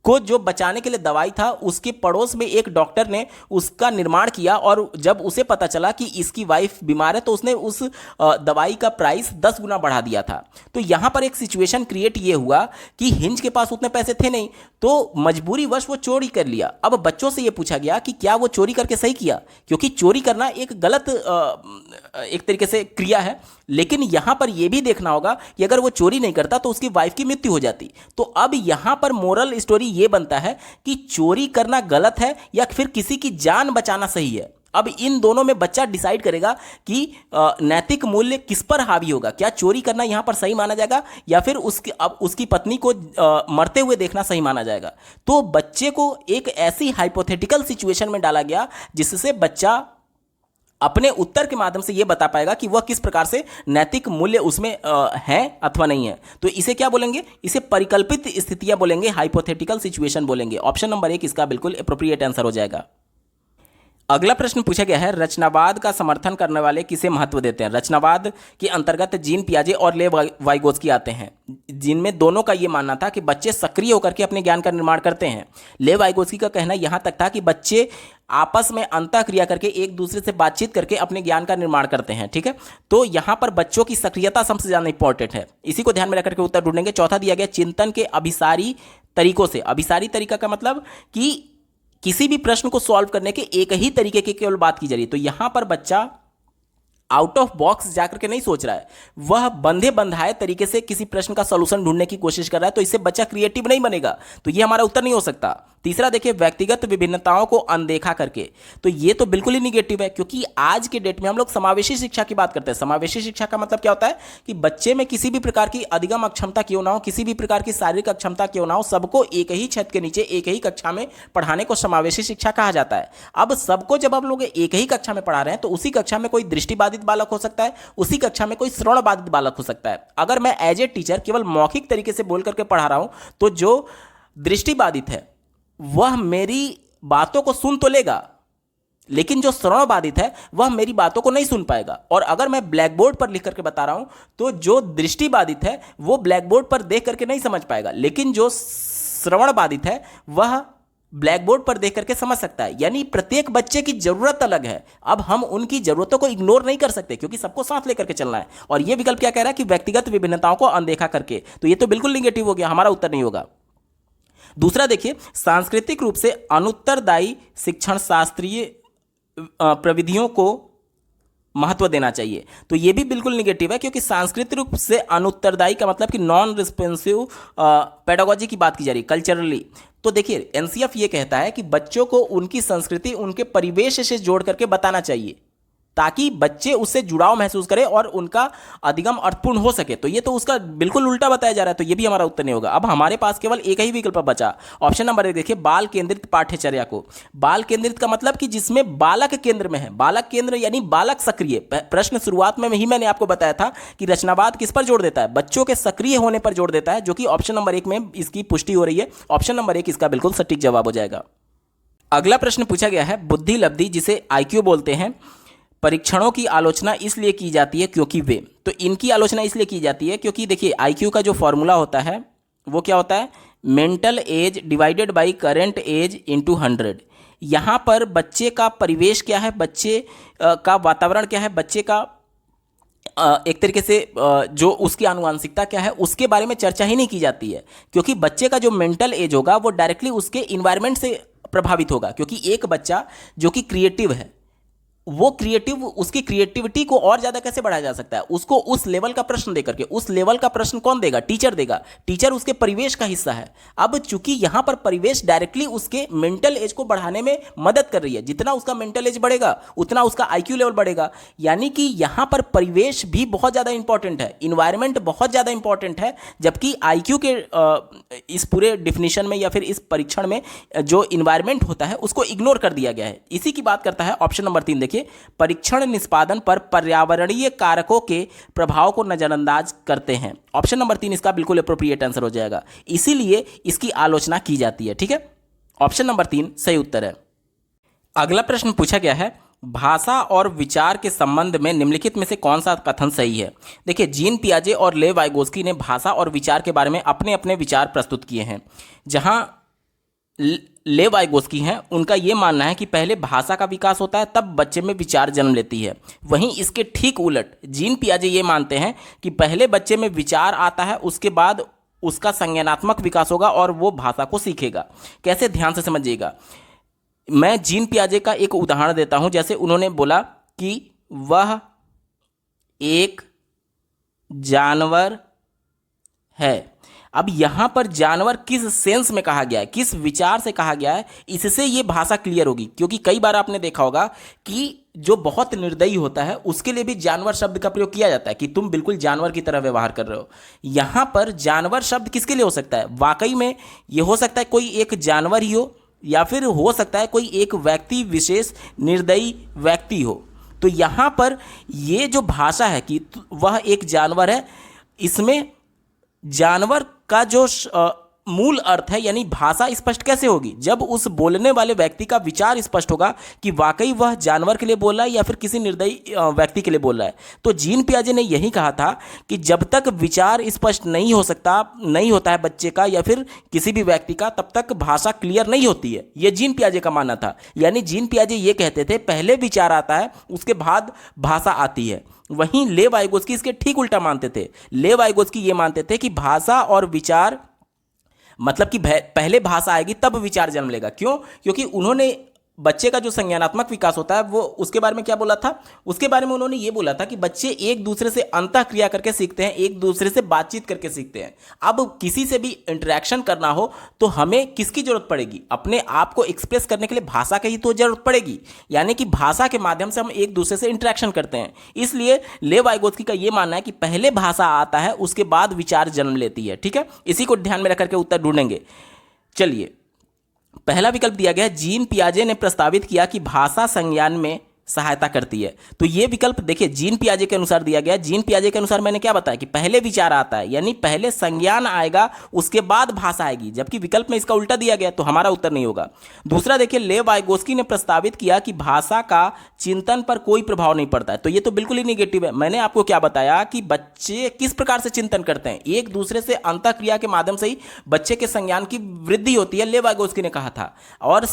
को जो बचाने के लिए दवाई था, उसके पड़ोस में एक डॉक्टर ने उसका निर्माण किया, और जब उसे पता चला कि इसकी वाइफ बीमार है तो उसने उस दवाई का प्राइस 10 गुना बढ़ा दिया था। तो यहां पर एक सिचुएशन क्रिएट ये हुआ कि हिंज के पास उतने पैसे थे नहीं, तो मजबूरीवश वो चोरी कर लिया। अब बच्चों से ये पूछा गया कि क्या वो चोरी करके सही किया, क्योंकि चोरी करना एक गलत एक तरीके से क्रिया है, लेकिन यहां पर यह भी देखना होगा कि अगर वो चोरी नहीं करता तो उसकी वाइफ की मृत्यु हो जाती। तो अब यहां पर मोरल स्टोरी ये बनता है कि चोरी करना गलत है या फिर किसी की जान बचाना सही है। अब इन दोनों में बच्चा डिसाइड करेगा कि नैतिक मूल्य किस पर हावी होगा, क्या चोरी करना यहां पर सही माना जाएगा या फिर उसकी पत्नी को मरते हुए देखना सही माना जाएगा। तो बच्चे को एक ऐसी हाइपोथेटिकल सिचुएशन में डाला गया जिससे बच्चा अपने उत्तर के माध्यम से यह बता पाएगा कि वह किस प्रकार से नैतिक मूल्य उसमें है अथवा नहीं है। तो इसे क्या बोलेंगे, इसे परिकल्पित स्थितियां बोलेंगे, हाइपोथेटिकल सिचुएशन बोलेंगे। ऑप्शन नंबर 1 इसका बिल्कुल एप्रोप्रिएट आंसर हो जाएगा। अगला प्रश्न पूछा गया है, रचनावाद का समर्थन करने वाले किसे महत्व देते हैं? रचनावाद के अंतर्गत जीन पियाजे और ले वाइगोत्स्की आते हैं, जिनमें दोनों का यह मानना था कि बच्चे सक्रिय होकर के अपने ज्ञान का निर्माण करते हैं। ले वाइगोत्स्की का कहना यहां तक था कि बच्चे आपस में अंतःक्रिया करके एक दूसरे से बातचीत करके अपने ज्ञान का निर्माण करते हैं। ठीक है, तो यहां पर बच्चों की सक्रियता सबसे ज्यादा इंपॉर्टेंट है, इसी को ध्यान में रखकर के उत्तर ढूंढेंगे। चौथा दिया गया, चिंतन के अभिसारी तरीकों से। अभिसारी तरीका का मतलब कि किसी भी प्रश्न को सॉल्व करने के एक ही तरीके की केवल बात की जा रही है। तो यहां पर बच्चा आउट ऑफ बॉक्स जाकर के नहीं सोच रहा है, वह बंधे बंधाए तरीके से किसी प्रश्न का सॉल्यूशन ढूंढने की कोशिश कर रहा है, तो इससे बच्चा क्रिएटिव नहीं बनेगा। तो यह हमारा उत्तर नहीं हो सकता। तीसरा देखिए, व्यक्तिगत विभिन्नताओं को अनदेखा करके। तो यह तो बिल्कुल ही निगेटिव है, क्योंकि आज के डेट में हम लोग समावेशी शिक्षा की बात करते हैं। समावेशी शिक्षा का मतलब क्या होता है कि बच्चे में किसी भी प्रकार की अधिगम अक्षमता क्यों ना हो, किसी भी प्रकार की शारीरिक अक्षमता क्यों ना हो, सबको एक ही छत के नीचे एक ही कक्षा में पढ़ाने को समावेशी शिक्षा कहा जाता है। अब सबको जब हम लोग एक ही कक्षा में पढ़ा रहे हैं, तो उसी कक्षा में कोई दृष्टिबाधित बालक हो सकता है, उसी कक्षा में कोई श्रवण बाधित बालक हो सकता है। अगर मैं एज ए टीचर केवल मौखिक तरीके से बोल करके पढ़ा रहा हूं, तो जो दृष्टिबाधित है वह मेरी बातों को सुन तो लेगा, लेकिन जो श्रवण बाधित है वह मेरी बातों को नहीं सुन पाएगा। और अगर मैं ब्लैक बोर्ड पर लिख करके बता रहा हूं, तो जो दृष्टि बाधित है वो ब्लैक बोर्ड पर देख करके नहीं समझ पाएगा, लेकिन जो श्रवण बाधित है वह ब्लैक बोर्ड पर देख करके समझ सकता है। यानी प्रत्येक बच्चे की जरूरत अलग है। अब हम उनकी जरूरतों को इग्नोर नहीं कर सकते, क्योंकि सबको साथ लेकर के चलना है। और यह विकल्प क्या कह रहा है कि व्यक्तिगत विभिन्नताओं को अनदेखा करके। तो यह तो बिल्कुल निगेटिव हो गया, हमारा उत्तर नहीं होगा। दूसरा देखिए, सांस्कृतिक रूप से अनुत्तरदायी शिक्षण शास्त्रीय प्रविधियों को महत्व देना चाहिए। तो यह भी बिल्कुल निगेटिव है, क्योंकि सांस्कृतिक रूप से अनुत्तरदायी का मतलब कि नॉन रिस्पॉन्सिव पेडागोजी की बात की जा रही है, कल्चरली। तो देखिए, एनसीएफ ये कहता है कि बच्चों को उनकी संस्कृति, उनके परिवेश से जोड़ करके बताना चाहिए, ताकि बच्चे उससे जुड़ाव महसूस करें और उनका अधिगम अर्थपूर्ण हो सके। तो ये तो उसका बिल्कुल उल्टा बताया जा रहा है, तो ये भी हमारा उत्तर नहीं होगा। अब हमारे पास केवल एक ही विकल्प बचा, ऑप्शन नंबर 1 देखिए, बाल केंद्रित पाठ्यचर्या को। बाल केंद्रित का मतलब कि जिसमें बालक केंद्र में है, बालक केंद्र यानी बालक सक्रिय। प्रश्न शुरुआत में ही मैंने आपको बताया था कि रचनावाद किस पर जोड़ देता है, बच्चों के सक्रिय होने पर जोड़ देता है, जो कि ऑप्शन नंबर 1 में इसकी पुष्टि हो रही है। ऑप्शन नंबर 1 इसका बिल्कुल सटीक जवाब हो जाएगा। अगला प्रश्न पूछा गया है, बुद्धि लब्धि जिसे IQ बोलते हैं, परीक्षणों की आलोचना इसलिए की जाती है क्योंकि वे। तो इनकी आलोचना इसलिए की जाती है क्योंकि देखिए, IQ का जो फॉर्मूला होता है वो क्या होता है, mental age divided by current age into 100। यहाँ पर बच्चे का परिवेश क्या है, बच्चे का वातावरण क्या है, बच्चे का एक तरीके से जो उसकी आनुवांशिकता क्या है उसके बारे में चर्चा ही नहीं की जाती है, क्योंकि बच्चे का जो मेंटल एज होगा वो डायरेक्टली उसके इन्वायरमेंट से प्रभावित होगा। क्योंकि एक बच्चा जो कि क्रिएटिव है, वो उसकी क्रिएटिविटी को और ज्यादा कैसे बढ़ाया जा सकता है, उसको उस लेवल का प्रश्न देकर के। उस लेवल का प्रश्न कौन देगा, टीचर देगा। टीचर उसके परिवेश का हिस्सा है। अब चूंकि यहां पर परिवेश डायरेक्टली उसके मेंटल एज को बढ़ाने में मदद कर रही है, जितना उसका मेंटल एज बढ़ेगा उतना उसका IQ लेवल बढ़ेगा। यानी कि यहां पर परिवेश भी बहुत ज्यादा इंपॉर्टेंट है, इन्वायरमेंट बहुत ज्यादा इंपॉर्टेंट है, जबकि IQ के इस पूरे डिफिनीशन में या फिर इस परीक्षण में जो इन्वायरमेंट होता है उसको इग्नोर कर दिया गया है। इसी की बात करता है ऑप्शन नंबर 3 देखिए, देखिए, परीक्षण निष्पादन पर पर्यावरणीय कारकों के प्रभाव को नजरअंदाज करते हैं। ऑप्शन नंबर 3 इसका बिल्कुल अप्रोप्रिएट आंसर हो जाएगा, इसीलिए इसकी आलोचना की जाती है। ठीक है, ऑप्शन नंबर 3 सही उत्तर है। अगला प्रश्न पूछा गया है, भाषा और विचार के संबंध में निम्नलिखित में से कौन सा कथन सही है। देखिए, जीन पियाजे और लेव वाइगोस्की ने भाषा और विचार के बारे में अपने अपने विचार प्रस्तुत किए हैं। जहां लेव वाइगोस्की हैं, उनका यह मानना है कि पहले भाषा का विकास होता है, तब बच्चे में विचार जन्म लेती है। वहीं इसके ठीक उलट जीन पियाजे ये मानते हैं कि पहले बच्चे में विचार आता है, उसके बाद उसका संज्ञानात्मक विकास होगा और वो भाषा को सीखेगा। कैसे, ध्यान से समझिएगा। मैं जीन पियाजे का एक उदाहरण देता हूं। जैसे उन्होंने बोला कि वह एक जानवर है। अब यहां पर जानवर किस सेंस में कहा गया है, किस विचार से कहा गया है, इससे ये भाषा क्लियर होगी। क्योंकि कई बार आपने देखा होगा कि जो बहुत निर्दयी होता है उसके लिए भी जानवर शब्द का प्रयोग किया जाता है कि तुम बिल्कुल जानवर की तरह व्यवहार कर रहे हो। यहां पर जानवर शब्द किसके लिए हो सकता है? वाकई में ये हो सकता है कोई एक जानवर ही हो, या फिर हो सकता है कोई एक व्यक्ति विशेष निर्दयी व्यक्ति हो। तो यहां पर ये जो भाषा है कि वह एक जानवर है, इसमें जानवर का जो मूल अर्थ है, यानी भाषा स्पष्ट कैसे होगी? जब उस बोलने वाले व्यक्ति का विचार स्पष्ट होगा कि वाकई वह जानवर के लिए बोल रहा है या फिर किसी निर्दयी व्यक्ति के लिए बोल रहा है। तो जीन पियाजे ने यही कहा था कि जब तक विचार स्पष्ट नहीं होता है बच्चे का या फिर किसी भी व्यक्ति का, तब तक भाषा क्लियर नहीं होती है। यह जीन पियाजे का मानना था। यानी जीन पियाजे ये कहते थे पहले विचार आता है, उसके बाद भाषा आती है। वहीं लेव वाइगोस्की इसके ठीक उल्टा मानते थे। लेव वाइगोस्की ये मानते थे कि भाषा और विचार, मतलब कि पहले भाषा आएगी तब विचार जन्म लेगा। क्यों? क्योंकि उन्होंने बच्चे का जो संज्ञानात्मक विकास होता है वो उसके बारे में क्या बोला था? उसके बारे में उन्होंने ये बोला था कि बच्चे एक दूसरे से अंतःक्रिया करके सीखते हैं, एक दूसरे से बातचीत करके सीखते हैं। अब किसी से भी इंटरेक्शन करना हो तो हमें किसकी जरूरत पड़ेगी? अपने आप को एक्सप्रेस करने के लिए भाषा की ही तो जरूरत पड़ेगी। यानी कि भाषा के माध्यम से हम एक दूसरे से इंटरेक्शन करते हैं। इसलिए लेव वाइगोस्की का यह मानना है कि पहले भाषा आता है, उसके बाद विचार जन्म लेती है। ठीक है, इसी को ध्यान में रख करके उत्तर ढूंढेंगे। चलिए, पहला विकल्प दिया गया है, जीन पियाजे ने प्रस्तावित किया कि भाषा संज्ञान में सहायता करती है। तो ये विकल्प देखिए जीन पियाजे के अनुसार दिया गया। जीन पियाजे के अनुसार मैंने क्या बताया कि पहले विचार आता है, यानी पहले संज्ञान आएगा, उसके बाद भाषा आएगी। जबकि विकल्प में इसका उल्टा दिया गया, तो हमारा उत्तर नहीं होगा। दूसरा देखिए, लेव वाइगोस्की ने प्रस्तावित किया कि भाषा का चिंतन पर कोई प्रभाव नहीं पड़ता है। तो ये तो बिल्कुल ही निगेटिव है। मैंने आपको क्या बताया कि बच्चे किस प्रकार से चिंतन करते हैं, एक दूसरे से अंतःक्रिया के माध्यम से ही बच्चे के संज्ञान की वृद्धि होती है, लेव वाइगोस्की ने कहा था। और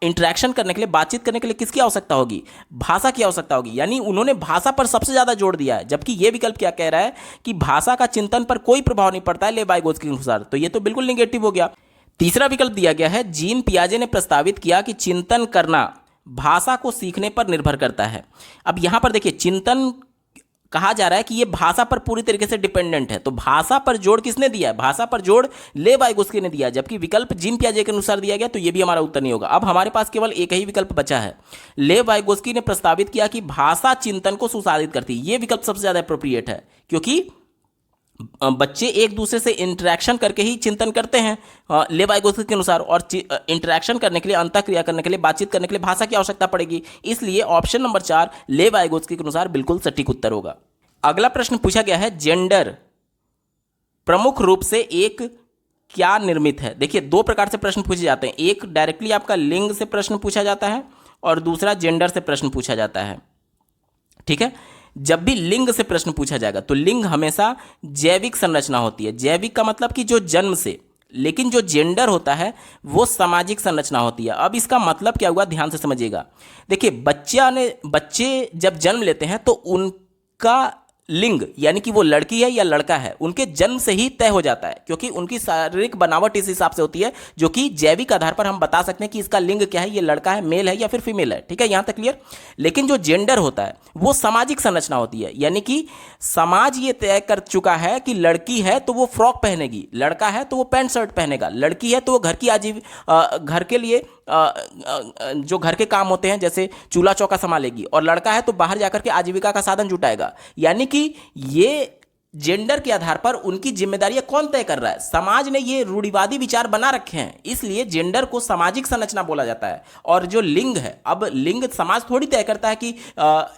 इंटरेक्शन करने के लिए, बातचीत करने के लिए किसकी आवश्यकता होगी? भाषा की आवश्यकता होगी। यानी उन्होंने भाषा पर सबसे ज्यादा जोर दिया है। जबकि यह विकल्प क्या कह रहा है कि भाषा का चिंतन पर कोई प्रभाव नहीं पड़ता है, लेव वाइगोस्की के अनुसार। तो यह तो बिल्कुल निगेटिव हो गया। तीसरा विकल्प दिया गया है, जीन पियाजे ने प्रस्तावित किया कि चिंतन करना भाषा को सीखने पर निर्भर करता है। अब यहां पर देखिए, चिंतन कहा जा रहा है कि यह भाषा पर पूरी तरीके से डिपेंडेंट है। तो भाषा पर जोर किसने दिया है? भाषा पर जोर लेव वाइगोस्की ने दिया। जबकि विकल्प जीन पियाजे के अनुसार दिया गया, तो यह भी हमारा उत्तर नहीं होगा। अब हमारे पास केवल एक ही विकल्प बचा है। लेव वाइगोस्की ने प्रस्तावित किया कि भाषा चिंतन को सुसाधित करती है। यह विकल्प सबसे ज्यादा अप्रोप्रिएट है, क्योंकि बच्चे एक दूसरे से इंटरेक्शन करके ही चिंतन करते हैं लेव वाइगोस्की के अनुसार। और इंटरेक्शन करने के लिए, अंतःक्रिया करने के लिए, बातचीत करने के लिए भाषा की आवश्यकता पड़ेगी। इसलिए ऑप्शन नंबर 4 लेव वाइगोस्की के अनुसार बिल्कुल सटीक उत्तर होगा। अगला प्रश्न पूछा गया है, जेंडर प्रमुख रूप से एक क्या निर्मित है? देखिए, दो प्रकार से प्रश्न पूछे जाते हैं। एक डायरेक्टली आपका लिंग से प्रश्न पूछा जाता है और दूसरा जेंडर से प्रश्न पूछा जाता है। ठीक है, जब भी लिंग से प्रश्न पूछा जाएगा तो लिंग हमेशा जैविक संरचना होती है। जैविक का मतलब कि जो जन्म से, लेकिन जो जेंडर होता है वो सामाजिक संरचना होती है। अब इसका मतलब क्या हुआ, ध्यान से समझिएगा। देखिए, बच्चे जब जन्म लेते हैं तो उनका लिंग, यानी कि वो लड़की है या लड़का है, उनके जन्म से ही तय हो जाता है। क्योंकि उनकी शारीरिक बनावट इस हिसाब से होती है, जो कि जैविक आधार पर हम बता सकते हैं कि इसका लिंग क्या है, ये लड़का है, मेल है या फिर फीमेल है। ठीक है, यहां तक क्लियर। लेकिन जो जेंडर होता है वो सामाजिक संरचना होती है। यानी कि समाज ये तय कर चुका है कि लड़की है तो वो फ्रॉक पहनेगी, लड़का है तो वो पैंट शर्ट पहनेगा, लड़की है तो वो घर के लिए जो घर के काम होते हैं जैसे चूल्हा चौका संभालेगी, और लड़का है तो बाहर जाकर के आजीविका का साधन जुटाएगा। यानी कि ये जेंडर के आधार पर उनकी जिम्मेदारियां कौन तय कर रहा है? समाज ने ये रूढ़िवादी विचार बना रखे हैं, इसलिए जेंडर को सामाजिक संरचना बोला जाता है। और जो लिंग है, अब लिंग समाज थोड़ी तय करता है कि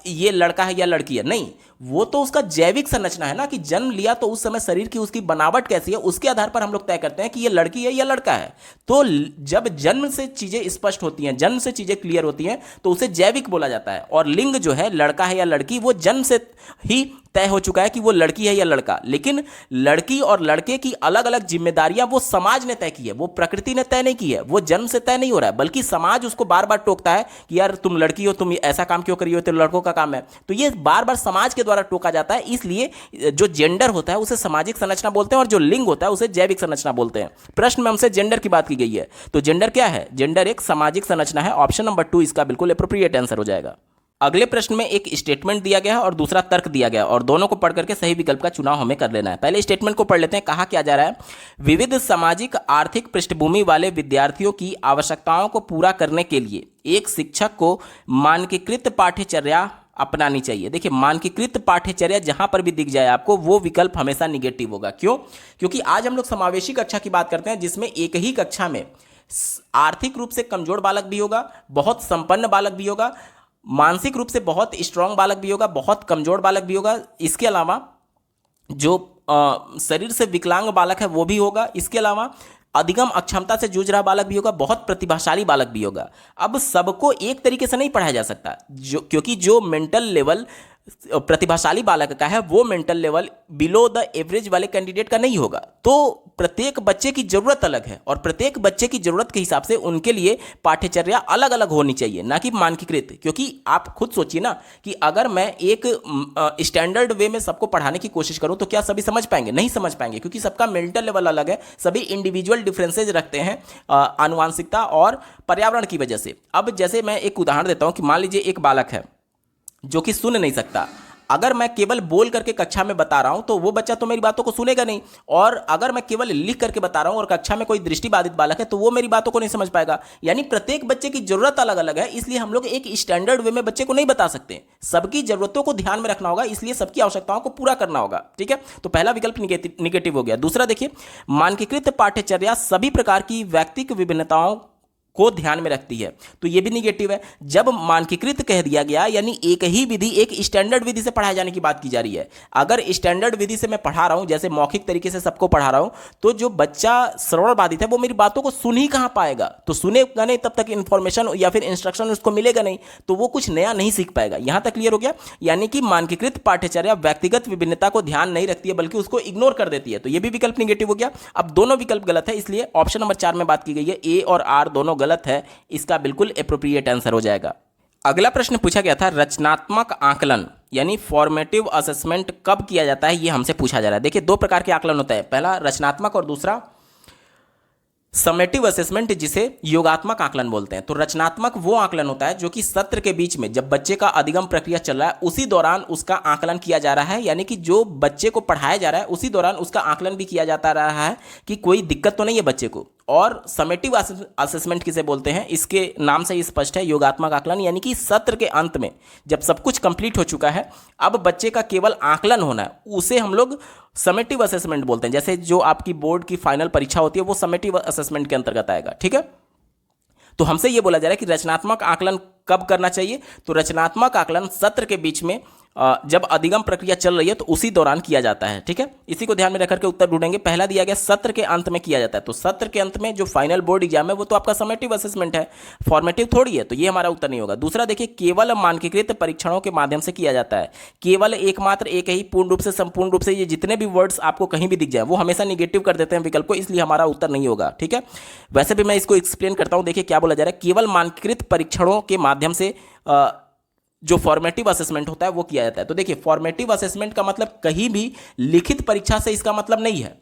ये लड़का है या लड़की है, नहीं, वो तो उसका जैविक संरचना है ना, कि जन्म लिया तो उस समय शरीर की उसकी बनावट कैसी है उसके आधार पर हम लोग तय करते हैं कि ये लड़की है या लड़का है। तो जब जन्म से चीजें स्पष्ट होती हैं, जन्म से चीजें क्लियर होती हैं, तो उसे जैविक बोला जाता है। और लिंग जो है, लड़का है या लड़की, वो जन्म से ही तय हो चुका है कि वो लड़की है या लड़का। लेकिन लड़की और लड़के की अलग अलग जिम्मेदारियां वो समाज ने तय की है, वो प्रकृति ने तय नहीं की है, वो जन्म से तय नहीं हो रहा है, बल्कि समाज उसको बार बार टोकता है कि यार तुम लड़की हो, तुम ऐसा काम क्यों करी हो, तो लड़कों का काम है। तो ये बार बार समाज के द्वारा टोका जाता है, इसलिए जो जेंडर होता है उसे सामाजिक संरचना बोलते हैं और जो लिंग होता है उसे जैविक संरचना बोलते हैं। प्रश्न में हमसे जेंडर की बात की गई है, तो जेंडर क्या है? जेंडर एक सामाजिक संरचना है। ऑप्शन नंबर 2 इसका बिल्कुल एप्रोप्रिएट आंसर हो जाएगा। अगले प्रश्न में एक स्टेटमेंट दिया गया है और दूसरा तर्क दिया गया है, और दोनों को पढ़ करके सही विकल्प का चुनाव हमें कर लेना है। पहले स्टेटमेंट को पढ़ लेते हैं। कहा क्या जा रहा है? विविध सामाजिक आर्थिक पृष्ठभूमि वाले विद्यार्थियों की आवश्यकताओं को पूरा करने के लिए एक शिक्षक को मानकीकृत पाठ्यचर्या अपनानी चाहिए। देखिए, मानकीकृत पाठ्यचर्या जहां पर भी दिख जाए आपको, वो विकल्प हमेशा निगेटिव होगा। क्यों? क्योंकि आज हम लोग समावेशी कक्षा की बात करते हैं, जिसमें एक ही कक्षा में आर्थिक रूप से कमजोर बालक भी होगा, बहुत संपन्न बालक भी होगा, मानसिक रूप से बहुत स्ट्रांग बालक भी होगा, बहुत कमजोर बालक भी होगा। इसके अलावा जो शरीर से विकलांग बालक है वो भी होगा। इसके अलावा अधिगम अक्षमता से जूझ रहा बालक भी होगा, बहुत प्रतिभाशाली बालक भी होगा। अब सबको एक तरीके से नहीं पढ़ाया जा सकता, क्योंकि जो मेंटल लेवल प्रतिभाशाली बालक का है वो mental level below the average वाले कैंडिडेट का नहीं होगा। तो प्रत्येक बच्चे की जरूरत अलग है और प्रत्येक बच्चे की जरूरत के हिसाब से उनके लिए पाठ्यचर्या अलग अलग होनी चाहिए, ना कि मानकीकृत। क्योंकि आप खुद सोचिए ना कि अगर मैं एक स्टैंडर्ड वे में सबको पढ़ाने की कोशिश करूं तो क्या सभी समझ पाएंगे? नहीं समझ पाएंगे, क्योंकि सबका मेंटल लेवल अलग है, सभी इंडिविजुअल डिफरेंसेज रखते हैं आनुवांशिकता और पर्यावरण की वजह से। अब जैसे मैं एक उदाहरण देता हूं कि मान लीजिए एक बालक है जो कि सुन नहीं सकता। अगर मैं केवल बोल करके कक्षा में बता रहा हूं तो वो बच्चा तो मेरी बातों को सुनेगा नहीं, और अगर मैं केवल लिख करके बता रहा हूं और कक्षा में कोई दृष्टिबाधित बालक है तो वो मेरी बातों को नहीं समझ पाएगा। यानी प्रत्येक बच्चे की जरूरत अलग अलग है, इसलिए हम लोग एक स्टैंडर्ड वे में बच्चे को नहीं बता सकते। सबकी जरूरतों को ध्यान में रखना होगा, इसलिए सबकी आवश्यकताओं को पूरा करना होगा। ठीक है, तो पहला विकल्प निगेटिव हो गया। दूसरा देखिए, मानकीकृत पाठ्यचर्या सभी प्रकार की व्यक्तिगत विभिन्नताओं को ध्यान में रखती है, तो यह भी निगेटिव है। जब मानकीकृत कह दिया गया, यानी एक ही विधि, एक स्टैंडर्ड विधि से पढ़ाए जाने की बात की जा रही है। अगर स्टैंडर्ड विधि से मैं पढ़ा रहा हूं, जैसे मौखिक तरीके से सबको पढ़ा रहा हूं, तो जो बच्चा श्रवण बाधित है वो मेरी बातों को सुन ही कहां पाएगा? तो सुनेगा नहीं, तब तक इंफॉर्मेशन या फिर इंस्ट्रक्शन उसको मिलेगा नहीं, तो वो कुछ नया नहीं सीख पाएगा। यहां तक क्लियर हो गया? यानी कि मानकीकृत पाठ्यचर्या व्यक्तिगत विभिन्नता को ध्यान नहीं रखती है, बल्कि उसको इग्नोर कर देती है, तो यह भी विकल्प निगेटिव हो गया। अब दोनों विकल्प गलत है, इसलिए ऑप्शन नंबर 4 में बात की गई है ए और आर दोनों गलत है, इसका बिल्कुल एप्रोप्रिएट आंसर हो जाएगा। अगला प्रश्न पूछा गया था, रचनात्मक आकलन यानी फॉर्मेटिव असेसमेंट कब किया जाता है, यह हमसे पूछा जा रहा है। देखिए, दो प्रकार के आकलन होता है, पहला रचनात्मक और दूसरा समेटिव असेसमेंट, जिसे योगात्मक आकलन बोलते हैं। तो रचनात्मक वो आकलन होता है जो कि सत्र के बीच में, जब बच्चे का अधिगम प्रक्रिया चल रहा है, उसी दौरान उसका आकलन किया जा रहा है। यानी कि जो बच्चे को पढ़ाया जा रहा है उसी दौरान उसका आकलन भी किया जाता रहा है कि कोई दिक्कत तो नहीं है बच्चे को। और समेटिव असेसमेंट किसे बोलते हैं, इसके नाम से ही स्पष्ट है, योगात्मक आकलन। यानी कि सत्र के अंत में जब सब कुछ कंप्लीट हो चुका है, अब बच्चे का केवल आकलन होना है, उसे हम लोग समेटिव असेसमेंट बोलते हैं। जैसे जो आपकी बोर्ड की फाइनल परीक्षा होती है वो समेटिव असेसमेंट के अंतर्गत आएगा। ठीक है, तो हमसे ये बोला जा रहा है कि रचनात्मक आकलन कब करना चाहिए, तो रचनात्मक आकलन सत्र के बीच में जब अधिगम प्रक्रिया चल रही है तो उसी दौरान किया जाता है। ठीक है, इसी को ध्यान में रखकर के उत्तर ढूंढेंगे। पहला दिया गया सत्र के अंत में किया जाता है, तो सत्र के अंत में जो फाइनल बोर्ड एग्जाम है वो तो आपका समेटिव असेसमेंट है, फॉर्मेटिव थोड़ी है, तो ये हमारा उत्तर नहीं होगा। दूसरा देखिए, केवल मानकीकृत परीक्षणों के माध्यम से किया जाता है। केवल एकमात्र एक ही, पूर्ण रूप से, संपूर्ण रूप से, ये जितने भी वर्ड्स आपको कहीं भी दिख जाए वो हमेशा निगेटिव कर देते हैं विकल्प को, इसलिए हमारा उत्तर नहीं होगा। ठीक है, वैसे भी मैं इसको एक्सप्लेन करता हूं। देखिए क्या बोला जा रहा है, केवल मानकीकृत परीक्षणों के माध्यम से जो फॉर्मेटिव असेसमेंट होता है वो किया जाता है। तो देखिए, फॉर्मेटिव असेसमेंट का मतलब कहीं भी लिखित परीक्षा से इसका मतलब नहीं है,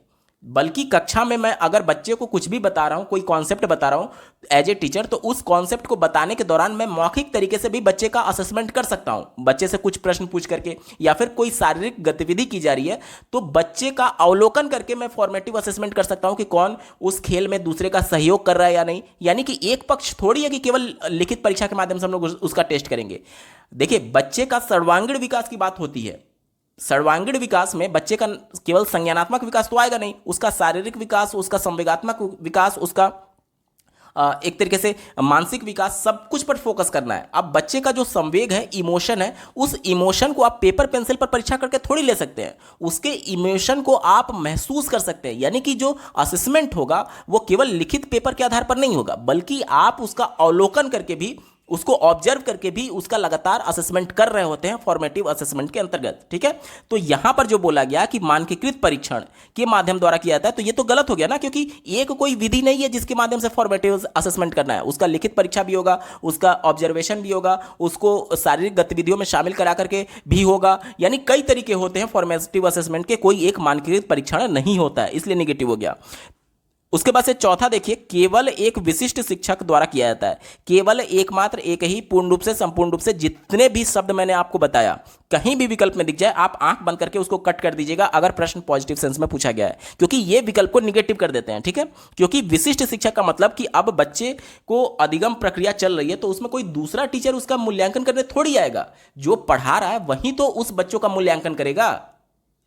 बल्कि कक्षा में मैं अगर बच्चे को कुछ भी बता रहा हूं, कोई कॉन्सेप्ट बता रहा हूं एज ए टीचर, तो उस कॉन्सेप्ट को बताने के दौरान मैं मौखिक तरीके से भी बच्चे का असेसमेंट कर सकता हूं। बच्चे से कुछ प्रश्न पूछ करके, या फिर कोई शारीरिक गतिविधि की जा रही है तो बच्चे का अवलोकन करके मैं फॉर्मेटिव असेसमेंट कर सकता हूं कि कौन उस खेल में दूसरे का सहयोग कर रहा है या नहीं। यानी कि एक पक्ष थोड़ी है कि केवल लिखित परीक्षा के माध्यम से हम लोग उसका टेस्ट करेंगे। देखिए, बच्चे का सर्वांगीण विकास की बात होती है, सर्वांगीण विकास में बच्चे का केवल संज्ञानात्मक विकास तो आएगा नहीं, उसका शारीरिक विकास, उसका संवेगात्मक विकास, उसका एक तरीके से मानसिक विकास, सब कुछ पर फोकस करना है। अब बच्चे का जो संवेग है, इमोशन है, उस इमोशन को आप पेपर पेंसिल पर परीक्षा करके थोड़ी ले सकते हैं। उसके इमोशन को आप महसूस कर सकते हैं, यानी कि जो असेसमेंट होगा वो केवल लिखित पेपर के आधार पर नहीं होगा, बल्कि आप उसका अवलोकन करके भी, उसको ऑब्जर्व करके भी उसका लगातार असेसमेंट कर रहे होते हैं फॉर्मेटिव असेसमेंट के अंतर्गत। ठीक है, तो यहां पर जो बोला गया कि मानकीकृत परीक्षण के माध्यम द्वारा किया जाता है, तो ये तो गलत हो गया ना, क्योंकि एक कोई विधि नहीं है जिसके माध्यम से फॉर्मेटिव असेसमेंट करना है। उसका लिखित परीक्षा भी होगा, उसका ऑब्जर्वेशन भी होगा, उसको शारीरिक गतिविधियों में शामिल करा करके भी होगा, यानी कई तरीके होते हैं फॉर्मेटिव असेसमेंट के, कोई एक मानकीकृत परीक्षण नहीं होता है, इसलिए निगेटिव हो गया। उसके बाद से चौथा देखिए, केवल एक विशिष्ट शिक्षक द्वारा किया जाता है। केवल एकमात्र एक ही, पूर्ण रूप से, संपूर्ण रूप से, जितने भी शब्द मैंने आपको बताया, कहीं भी विकल्प में दिख जाए आप आंख बंद करके उसको कट कर दीजिएगा अगर प्रश्न पॉजिटिव सेंस में पूछा गया है, क्योंकि ये विकल्प को निगेटिव कर देते हैं। ठीक है, क्योंकि विशिष्ट शिक्षक का मतलब कि अब बच्चे को अधिगम प्रक्रिया चल रही है, तो उसमें कोई दूसरा टीचर उसका मूल्यांकन करने थोड़ी आएगा। जो पढ़ा रहा है वही तो उस बच्चों का मूल्यांकन करेगा,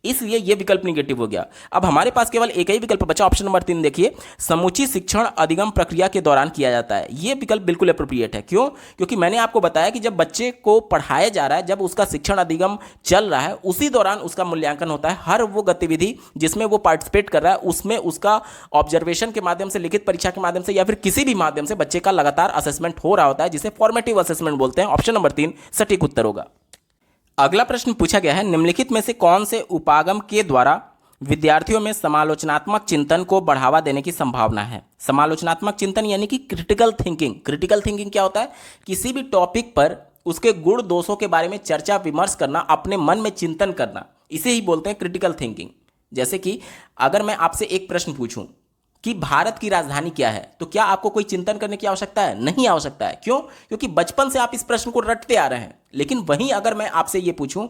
इसलिए यह विकल्प निगेटिव हो गया। अब हमारे पास केवल एक ही विकल्प बचा, ऑप्शन नंबर 3 देखिए, समुचित शिक्षण अधिगम प्रक्रिया के दौरान किया जाता है। यह विकल्प बिल्कुल अप्रोप्रिएट है। क्यों? क्योंकि मैंने आपको बताया कि जब बच्चे को पढ़ाया जा रहा है, जब उसका शिक्षण अधिगम चल रहा है, उसी दौरान उसका मूल्यांकन होता है। हर वो गतिविधि जिसमें वो पार्टिसिपेट कर रहा है, उसमें उसका ऑब्जर्वेशन के माध्यम से, लिखित परीक्षा के माध्यम से, या फिर किसी भी माध्यम से बच्चे का लगातार असेसमेंट हो रहा होता है, जिसे फॉर्मेटिव असेसमेंट बोलते हैं। ऑप्शन नंबर 3 सटीक उत्तर होगा। अगला प्रश्न पूछा गया है, निम्नलिखित में से कौन से उपागम के द्वारा विद्यार्थियों में समालोचनात्मक चिंतन को बढ़ावा देने की संभावना है? समालोचनात्मक चिंतन यानी कि क्रिटिकल थिंकिंग। क्रिटिकल थिंकिंग क्या होता है? किसी भी टॉपिक पर उसके गुण दोषों के बारे में चर्चा विमर्श करना, अपने मन में चिंतन करना, इसे ही बोलते हैं क्रिटिकल थिंकिंग। जैसे कि अगर मैं आपसे एक प्रश्न पूछूं कि भारत की राजधानी क्या है, तो क्या आपको कोई चिंतन करने की आवश्यकता है? नहीं आवश्यकता है। क्यों? क्योंकि बचपन से आप इस प्रश्न को रटते आ रहे हैं। लेकिन वहीं अगर मैं आपसे ये पूछूं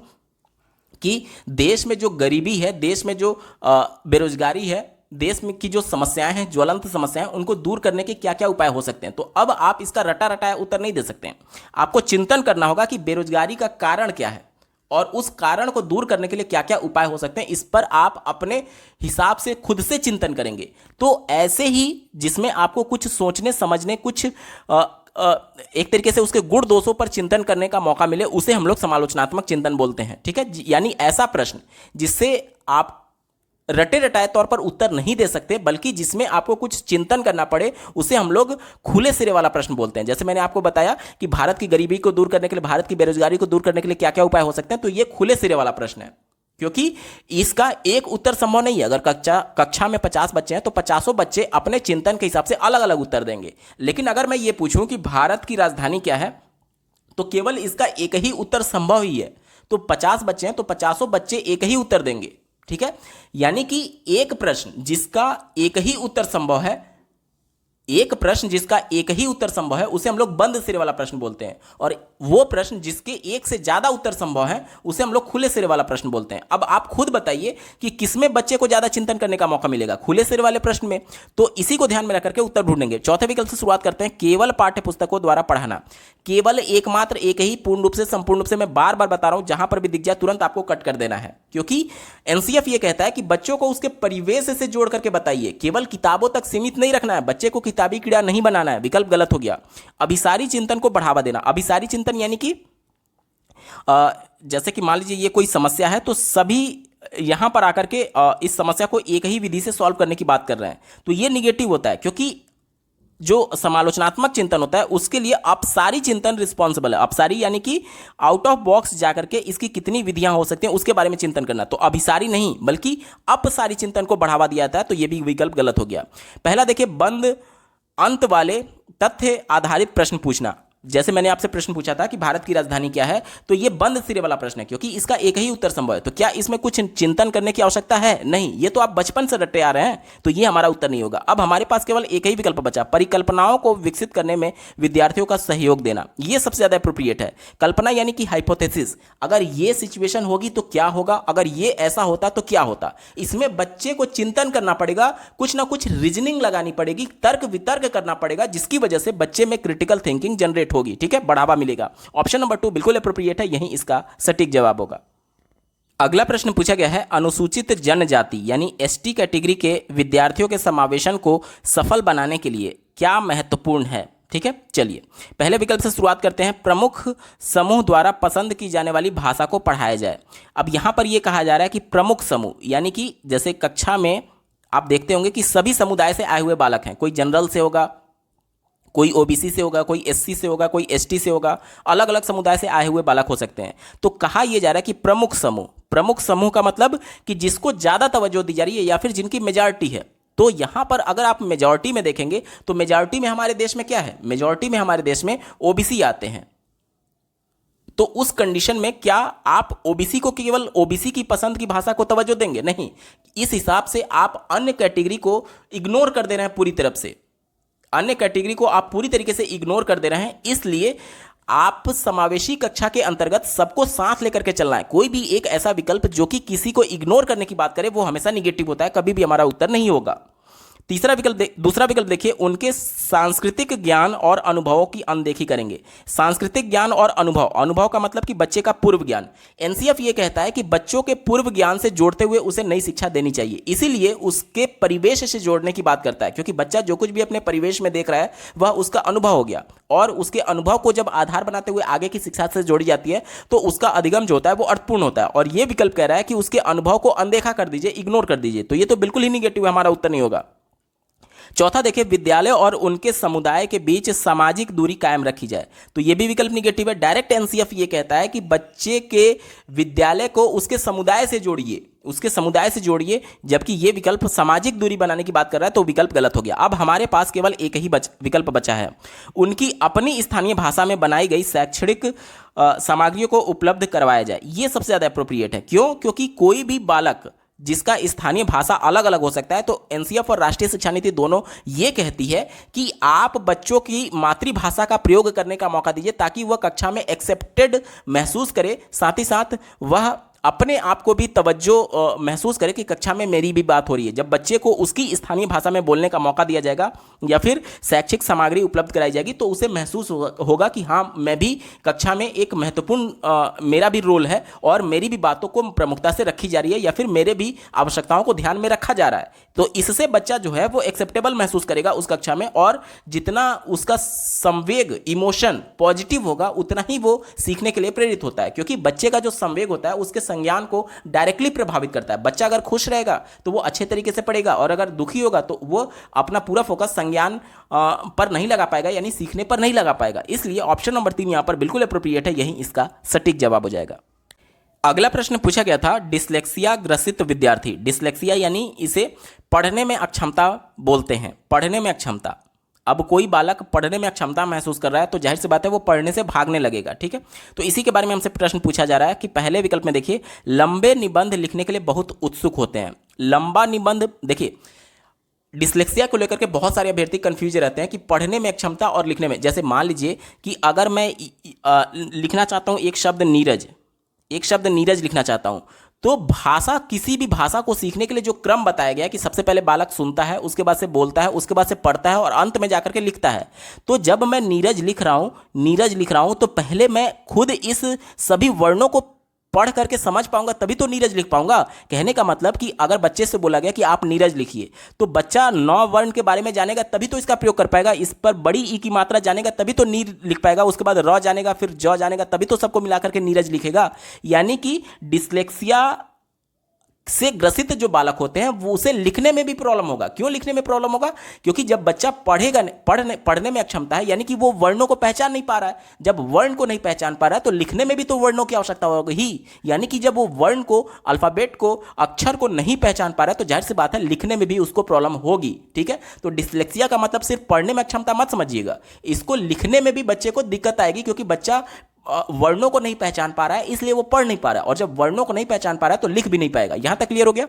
कि देश में जो गरीबी है, देश में जो बेरोजगारी है, देश में की जो समस्याएं हैं, ज्वलंत समस्याएं, उनको दूर करने के क्या क्या उपाय हो सकते हैं, तो अब आप इसका रटा रटाया उत्तर नहीं दे सकते हैं। आपको चिंतन करना होगा कि बेरोजगारी का कारण क्या है और उस कारण को दूर करने के लिए क्या क्या उपाय हो सकते हैं। इस पर आप अपने हिसाब से खुद से चिंतन करेंगे। तो ऐसे ही जिसमें आपको कुछ सोचने समझने, कुछ एक तरीके से उसके गुण दोषों पर चिंतन करने का मौका मिले, उसे हम लोग समालोचनात्मक चिंतन बोलते हैं। ठीक है, यानी ऐसा प्रश्न जिससे आप रटे रटाए तौर पर उत्तर नहीं दे सकते, बल्कि जिसमें आपको कुछ चिंतन करना पड़े, उसे हम लोग खुले सिरे वाला प्रश्न बोलते हैं। जैसे मैंने आपको बताया कि भारत की गरीबी को दूर करने के लिए, भारत की बेरोजगारी को दूर करने के लिए क्या क्या उपाय हो सकते हैं, तो ये खुले सिरे वाला प्रश्न है, क्योंकि इसका एक उत्तर संभव नहीं है। अगर कक्षा में 50 बच्चे हैं तो 50 बच्चे अपने चिंतन के हिसाब से अलग अलग उत्तर देंगे। लेकिन अगर मैं ये पूछूं कि भारत की राजधानी क्या है, तो केवल इसका एक ही उत्तर संभव ही है। तो 50 बच्चे हैं तो 50 बच्चे एक ही उत्तर देंगे। ठीक है, यानी कि एक प्रश्न जिसका एक ही उत्तर संभव है, एक प्रश्न जिसका एक ही उत्तर संभव है, उसे हम लोग बंद सिरे वाला प्रश्न बोलते हैं। और वो प्रश्न जिसके एक से ज्यादा उत्तर संभव है, उसे हम लोग खुले सिरे वाला प्रश्न बोलते हैं। अब आप खुद बताइए कि किसमें बच्चे को ज्यादा चिंतन करने का मौका मिलेगा, खुले सिरे वाले प्रश्न में। तो इसी को ध्यान में रख करके उत्तर ढूंढेंगे। चौथे विकल्प से शुरुआत करते हैं, केवल पाठ्य पुस्तकों द्वारा पढ़ाना। केवल एकमात्र एक ही, पूर्ण रूप से, संपूर्ण रूप से, मैं बार बार बता रहा हूं, जहां पर भी दिख जाए तुरंत आपको कट कर देना है, क्योंकि एनसीएफ ये कहता है कि बच्चों को उसके परिवेश से जोड़ करके बताइए, केवल किताबों तक सीमित नहीं रखना है, बच्चे को किताबी कीड़ा नहीं बनाना है। विकल्प गलत हो गया। अभिसारी चिंतन को बढ़ावा देना। अभिसारी चिंतन यानी कि जैसे कि मान लीजिए ये कोई समस्या है, तो सभी यहां पर आकर के इस समस्या को एक ही विधि से सॉल्व करने की बात कर रहे हैं, तो ये निगेटिव होता है। क्योंकि जो समालोचनात्मक चिंतन होता है उसके लिए अपसारी चिंतन रिस्पॉन्सिबल है। अपसारी यानी कि आउट ऑफ बॉक्स जाकर के इसकी कितनी विधियां हो सकती हैं उसके बारे में चिंतन करना। तो अभिसारी नहीं बल्कि अपसारी चिंतन को बढ़ावा दिया जाता है, तो यह भी विकल्प गलत हो गया। पहला देखिए, बंद अंत वाले तथ्य आधारित प्रश्न पूछना। जैसे मैंने आपसे प्रश्न पूछा था कि भारत की राजधानी क्या है, तो यह बंद सिरे वाला प्रश्न है, क्योंकि इसका एक ही उत्तर संभव है। तो क्या इसमें कुछ चिंतन करने की आवश्यकता है? नहीं, ये तो आप बचपन से रटे आ रहे हैं, तो ये हमारा उत्तर नहीं होगा। अब हमारे पास केवल एक ही विकल्प बचा, परिकल्पनाओं को विकसित करने में विद्यार्थियों का सहयोग देना। यह सबसे ज्यादा अप्रोप्रिएट है। कल्पना यानी कि हाइपोथेसिस, अगर ये सिचुएशन होगी तो क्या होगा, अगर ये ऐसा होता तो क्या होता। इसमें बच्चे को चिंतन करना पड़ेगा, कुछ ना कुछ रीजनिंग लगानी पड़ेगी, तर्क वितर्क करना पड़ेगा, जिसकी वजह से बच्चे में क्रिटिकल थिंकिंग जनरेट होगी। ठीक है, बढ़ावा मिलेगा। ऑप्शन नंबर 2 बिल्कुल अप्रोप्रिएट है, यही इसका सटीक जवाब होगा। अगला प्रश्न पूछा गया है, अनुसूचित जनजाति यानी एसटी कैटेगरी के विद्यार्थियों के समावेशन को सफल बनाने के लिए क्या महत्वपूर्ण है। ठीक है, चलिए पहले विकल्प से शुरुआत करते हैं। प्रमुख समूह द्वारा पसंद की जाने वाली भाषा को पढ़ाया जाए। अब यहाँ पर यह कहा जा रहा है कि प्रमुख समूह यानी कि जैसे कक्षा में आप देखते होंगे कि सभी समुदाय से आए हुए बालक हैं, कोई जनरल से होगा, कोई ओबीसी से होगा, कोई एससी से होगा, कोई एसटी से होगा, अलग अलग समुदाय से आए हुए बालक हो सकते हैं। तो कहा यह जा रहा है कि प्रमुख समूह, प्रमुख समूह का मतलब कि जिसको ज्यादा तवज्जो दी जा रही है या फिर जिनकी मेजॉरिटी है। तो यहां पर अगर आप मेजॉरिटी में देखेंगे तो मेजॉरिटी में हमारे देश में क्या है, मेजॉरिटी में हमारे देश में ओबीसी आते हैं। तो उस कंडीशन में क्या आप ओबीसी को केवल ओबीसी की पसंद की भाषा को तवज्जो देंगे? नहीं, इस हिसाब से आप अन्य कैटेगरी को इग्नोर कर दे रहे हैं पूरी तरफ से, अन्य कैटेगरी को आप पूरी तरीके से इग्नोर कर दे रहे हैं। इसलिए आप समावेशी कक्षा के अंतर्गत सबको साथ लेकर के चलना है। कोई भी एक ऐसा विकल्प जो कि किसी को इग्नोर करने की बात करे वो हमेशा निगेटिव होता है, कभी भी हमारा उत्तर नहीं होगा। दूसरा विकल्प देखिए, उनके सांस्कृतिक ज्ञान और अनुभवों की अनदेखी करेंगे। सांस्कृतिक ज्ञान और अनुभव, अनुभव का मतलब कि बच्चे का पूर्व ज्ञान। एनसीएफ ये कहता है कि बच्चों के पूर्व ज्ञान से जोड़ते हुए उसे नई शिक्षा देनी चाहिए, इसीलिए उसके परिवेश से जोड़ने की बात करता है, क्योंकि बच्चा जो कुछ भी अपने परिवेश में देख रहा है वह उसका अनुभव हो गया, और उसके अनुभव को जब आधार बनाते हुए आगे की शिक्षा से जोड़ी जाती है तो उसका अधिगम जो होता है वो अर्थपूर्ण होता है। और यह विकल्प कह रहा है कि उसके अनुभव को अनदेखा कर दीजिए, इग्नोर कर दीजिए। तो ये तो बिल्कुल ही निगेटिव है, हमारा उत्तर नहीं होगा। चौथा देखिए, विद्यालय और उनके समुदाय के बीच सामाजिक दूरी कायम रखी जाए। तो यह भी विकल्प निगेटिव है। डायरेक्ट एनसीएफ ये कहता है कि बच्चे के विद्यालय को उसके समुदाय से जोड़िए, उसके समुदाय से जोड़िए, जबकि यह विकल्प सामाजिक दूरी बनाने की बात कर रहा है, तो विकल्प गलत हो गया। अब हमारे पास केवल एक ही विकल्प बचा है, उनकी अपनी स्थानीय भाषा में बनाई गई शैक्षणिक सामग्रियों को उपलब्ध करवाया जाए। यह सबसे ज्यादा अप्रोप्रिएट है। क्यों? क्योंकि कोई भी बालक जिसका स्थानीय भाषा अलग अलग हो सकता है, तो एनसीएफ और राष्ट्रीय शिक्षा नीति दोनों ये कहती है कि आप बच्चों की मातृभाषा का प्रयोग करने का मौका दीजिए, ताकि वह कक्षा में एक्सेप्टेड महसूस करे, साथ ही साथ वह अपने आप को भी तवज्जो महसूस करे कि कक्षा में मेरी भी बात हो रही है। जब बच्चे को उसकी स्थानीय भाषा में बोलने का मौका दिया जाएगा या फिर शैक्षिक सामग्री उपलब्ध कराई जाएगी, तो उसे महसूस होगा कि हाँ, मैं भी कक्षा में एक महत्वपूर्ण मेरा भी रोल है और मेरी भी बातों को प्रमुखता से रखी जा रही है, या फिर मेरे भी आवश्यकताओं को ध्यान में रखा जा रहा है। तो इससे बच्चा जो है वो एक्सेप्टेबल महसूस करेगा उस कक्षा में, और जितना उसका संवेग, इमोशन पॉजिटिव होगा, उतना ही वो सीखने के लिए प्रेरित होता है। क्योंकि बच्चे का जो संवेग होता है उसके संज्ञान को डायरेक्टली प्रभावित करता है। बच्चा अगर खुश रहेगा तो वो अच्छे तरीके से पढ़ेगा, और अगर दुखी होगा तो वो अपना पूरा फोकस संज्ञान पर नहीं लगा पाएगा, यानी सीखने पर नहीं लगा पाएगा। इसलिए ऑप्शन नंबर 3 यहां पर बिल्कुल अप्रोप्रिएट है, यही इसका सटीक जवाब हो जाएगा। अगला प्रश्न पूछा गया था, डिस्लेक्सिया ग्रसित विद्यार्थी। डिस्लेक्सिया यानी इसे पढ़ने में अक्षमता बोलते हैं, पढ़ने में अक्षमता। अब कोई बालक पढ़ने में अक्षमता महसूस कर रहा है तो जाहिर सी बात है वो पढ़ने से भागने लगेगा। ठीक है, तो इसी के बारे में हमसे प्रश्न पूछा जा रहा है कि पहले विकल्प में देखिए, लंबे निबंध लिखने के लिए बहुत उत्सुक होते हैं। लंबा निबंध, देखिए डिस्लेक्सिया को लेकर के बहुत सारे अभ्यर्थी कंफ्यूज रहते हैं कि पढ़ने में अक्षमता और लिखने में। जैसे मान लीजिए कि अगर मैं लिखना चाहता हूँ एक शब्द नीरज लिखना चाहता हूँ, तो भाषा, किसी भी भाषा को सीखने के लिए जो क्रम बताया गया है कि सबसे पहले बालक सुनता है, उसके बाद से बोलता है, उसके बाद से पढ़ता है और अंत में जाकर के लिखता है। तो जब मैं नीरज लिख रहा हूं तो पहले मैं खुद इस सभी वर्णों को पढ़ करके समझ पाऊंगा, तभी तो नीरज लिख पाऊंगा। कहने का मतलब कि अगर बच्चे से बोला गया कि आप नीरज लिखिए, तो बच्चा 9 वर्ण के बारे में जानेगा तभी तो इसका प्रयोग कर पाएगा, इस पर बड़ी ई की मात्रा जानेगा तभी तो नीर लिख पाएगा, उसके बाद र जानेगा, फिर ज जानेगा, तभी तो सबको मिलाकर के नीरज लिखेगा। यानी कि डिस्लेक्सिया से ग्रसित जो बालक होते हैं वो उसे लिखने में भी प्रॉब्लम होगा। क्यों लिखने में प्रॉब्लम होगा? क्योंकि जब बच्चा पढ़ने में अक्षमता है, यानी कि वो वर्णों को पहचान नहीं पा रहा है। जब वर्ण को नहीं पहचान पा रहा है तो लिखने में भी तो वर्णों की आवश्यकता होगी ही। यानी कि जब वो वर्ण को, अल्फाबेट को, अक्षर को नहीं पहचान पा रहा है तो जाहिर सी बात है लिखने में भी उसको प्रॉब्लम होगी। ठीक है, तो डिस्लेक्सिया का मतलब सिर्फ पढ़ने में अक्षमता मत समझिएगा, इसको लिखने में भी बच्चे को दिक्कत आएगी, क्योंकि बच्चा वर्णों को नहीं पहचान पा रहा है, इसलिए वो पढ़ नहीं पा रहा है, और जब वर्णों को नहीं पहचान पा रहा है तो लिख भी नहीं पाएगा। यहां तक क्लियर हो गया?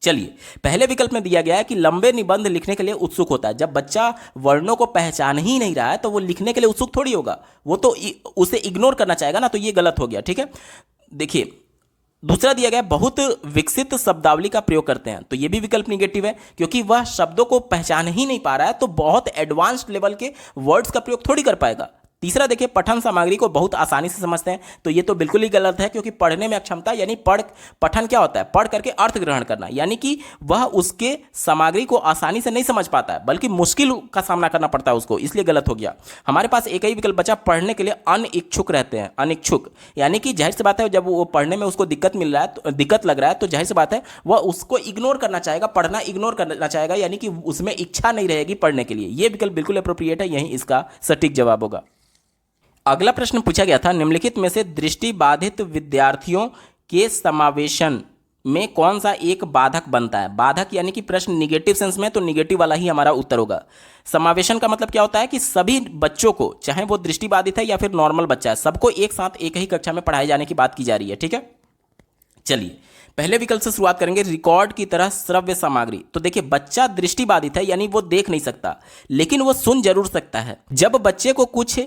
चलिए, पहले विकल्प में दिया गया है कि लंबे निबंध लिखने के लिए उत्सुक होता है। जब बच्चा वर्णों को पहचान ही नहीं रहा है तो वो लिखने के लिए उत्सुक थोड़ी होगा, वो तो उसे इग्नोर करना चाहेगा ना, तो ये गलत हो गया। ठीक है, देखिए दूसरा दिया गया, बहुत विकसित शब्दावली का प्रयोग करते हैं। तो ये भी विकल्प निगेटिव है, क्योंकि वह शब्दों को पहचान ही नहीं पा रहा है तो बहुत एडवांस्ड लेवल के वर्ड्स का प्रयोग थोड़ी कर पाएगा। तीसरा देखिए, पठन सामग्री को बहुत आसानी से समझते हैं, तो ये तो बिल्कुल ही गलत है, क्योंकि पढ़ने में अक्षमता यानी पठन क्या होता है, पढ़ करके अर्थ ग्रहण करना, यानी कि वह उसके सामग्री को आसानी से नहीं समझ पाता है बल्कि मुश्किल का सामना करना पड़ता है उसको, इसलिए गलत हो गया। हमारे पास एक ही विकल्प बचा, पढ़ने के लिए अनिच्छुक रहते हैं। अनिच्छुक यानी कि जाहिर सी बात है, जब वो पढ़ने में उसको दिक्कत मिल रहा है, तो दिक्कत लग रहा है, तो जाहिर सी बात है वह उसको इग्नोर करना चाहेगा, पढ़ना इग्नोर करना चाहेगा, यानी कि उसमें इच्छा नहीं रहेगी पढ़ने के लिए। यह विकल्प बिल्कुल अप्रोप्रिएट है, यही इसका सटीक जवाब होगा। अगला प्रश्न पूछा गया था, निम्नलिखित में से दृष्टि बाधित विद्यार्थियों के समावेशन में कौन सा एक बाधक बनता है। बाधक यानी कि प्रश्न निगेटिव सेंस में, तो निगेटिव वाला ही हमारा उत्तर होगा। समावेशन का मतलब क्या होता है कि सभी बच्चों को, चाहे वो दृष्टि बाधित है या फिर नॉर्मल बच्चा है, सबको एक साथ एक ही कक्षा में पढ़ाए जाने की बात की जा रही है। ठीक है, चलिए पहले विकल्प से शुरुआत करेंगे, रिकॉर्ड की तरह श्रव्य सामग्री। तो देखिए, बच्चा दृष्टि बाधित है यानी वो देख नहीं सकता, लेकिन वो सुन जरूर सकता है। जब बच्चे को कुछ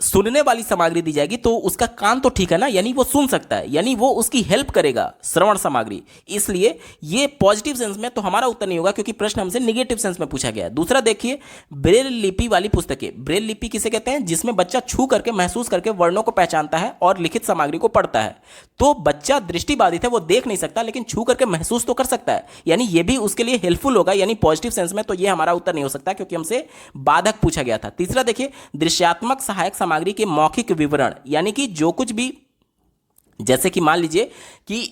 सुनने वाली सामग्री दी जाएगी तो उसका कान तो ठीक है ना, यानी वो सुन सकता है, यानी वो उसकी हेल्प करेगा, श्रवण सामग्री। इसलिए ये पॉजिटिव सेंस में तो हमारा उत्तर नहीं होगा, क्योंकि प्रश्न हमसे निगेटिव सेंस में पूछा गया है। दूसरा देखिए, ब्रेल लिपि वाली पुस्तकें। ब्रेल लिपि किसे कहते हैं? जिसमें बच्चा छू करके, महसूस करके वर्णों को पहचानता है और लिखित सामग्री को पढ़ता है। तो बच्चा दृष्टि बाधित है, वो देख नहीं सकता, लेकिन छू करके महसूस तो कर सकता है, यानी ये भी उसके लिए हेल्पफुल होगा, यानी पॉजिटिव सेंस में। तो ये हमारा उत्तर नहीं हो सकता, क्योंकि हमसे बाधक पूछा गया था। तीसरा देखिए, दृश्यात्मक सहायक सामग्री के मौखिक विवरण, यानी कि जो कुछ भी, जैसे कि मान लीजिए कि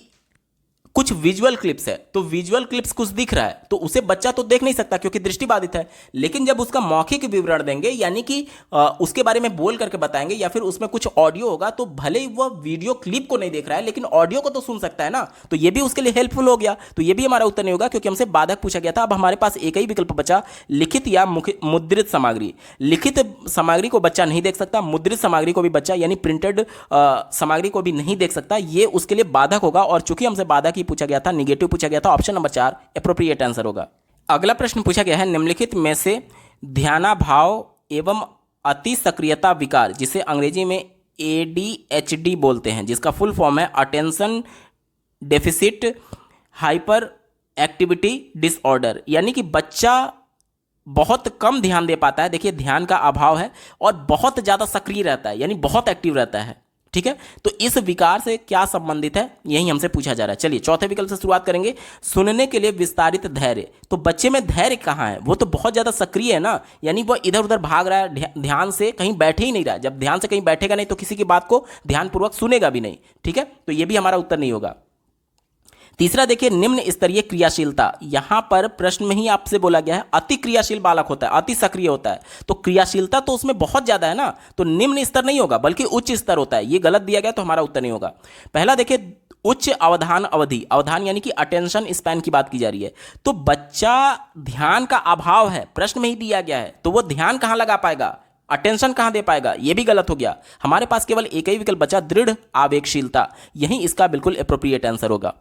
कुछ विजुअल क्लिप्स है, तो विजुअल क्लिप्स कुछ दिख रहा है, तो उसे बच्चा तो देख नहीं सकता क्योंकि दृष्टि बाधित है, लेकिन जब उसका मौखिक विवरण देंगे, यानी कि उसके बारे में बोल करके बताएंगे, या फिर उसमें कुछ ऑडियो होगा, तो भले ही वह वीडियो क्लिप को नहीं देख रहा है, लेकिन ऑडियो को तो सुन सकता है ना, तो ये भी उसके लिए हेल्पफुल हो गया। तो ये भी हमारा उत्तर नहीं होगा, क्योंकि हमसे बाधक पूछा गया था। अब हमारे पास एक ही विकल्प बचा, लिखित या मुद्रित सामग्री। लिखित सामग्री को बच्चा नहीं देख सकता, मुद्रित सामग्री को भी बच्चा यानी प्रिंटेड सामग्री को भी नहीं देख सकता, ये उसके लिए बाधक होगा। और चूंकि हमसे बाधक ही पूछा गया था, निगेटिव पूछा गया था, ऑप्शन नंबर 4 एप्रोप्रिएट आंसर होगा। अगला प्रश्न पूछा गया है, निम्नलिखित में से ध्यानाभाव एवं अति सक्रियता विकार, जिसे अंग्रेजी में ADHD बोलते हैं, जिसका फुल फॉर्म है attention deficit hyper activity disorder, यानी कि बच्चा बहुत कम ध्यान दे पाता है, देखिए ध्यान का अभाव है, और बहुत ज़्यादा सक्रिय रहता है, यानी बहुत एक्टिव रहता है। ठीक है, तो इस विकार से क्या संबंधित है, यही हमसे पूछा जा रहा है। चलिए चौथे विकल्प से शुरुआत करेंगे, सुनने के लिए विस्तारित धैर्य। तो बच्चे में धैर्य कहाँ है? वो तो बहुत ज़्यादा सक्रिय है ना, यानी वो इधर उधर भाग रहा है, ध्यान से कहीं बैठे ही नहीं रहा है। जब ध्यान से कहीं बैठेगा नहीं तो किसी की बात को ध्यानपूर्वक सुनेगा भी नहीं। ठीक है, तो ये भी हमारा उत्तर नहीं होगा। तीसरा देखिए, निम्न स्तरीय क्रियाशीलता। यहां पर प्रश्न में ही आपसे बोला गया है अति क्रियाशील बालक होता है, अति सक्रिय होता है, तो क्रियाशीलता तो उसमें बहुत ज्यादा है ना, तो निम्न स्तर नहीं होगा बल्कि उच्च स्तर होता है। ये गलत दिया गया, तो हमारा उत्तर नहीं होगा। पहला देखिए, उच्च अवधान अवधि। अवधान यानी कि अटेंशन स्पैन की बात की जा रही है, तो बच्चा ध्यान का अभाव है, प्रश्न में ही दिया गया है, तो वो ध्यान कहां लगा पाएगा, अटेंशन कहां दे पाएगा, ये भी गलत हो गया। हमारे पास केवल एक ही विकल्प बचा, दृढ़ आवेगशीलता, यही इसका बिल्कुल एप्रोप्रिएट आंसर होगा।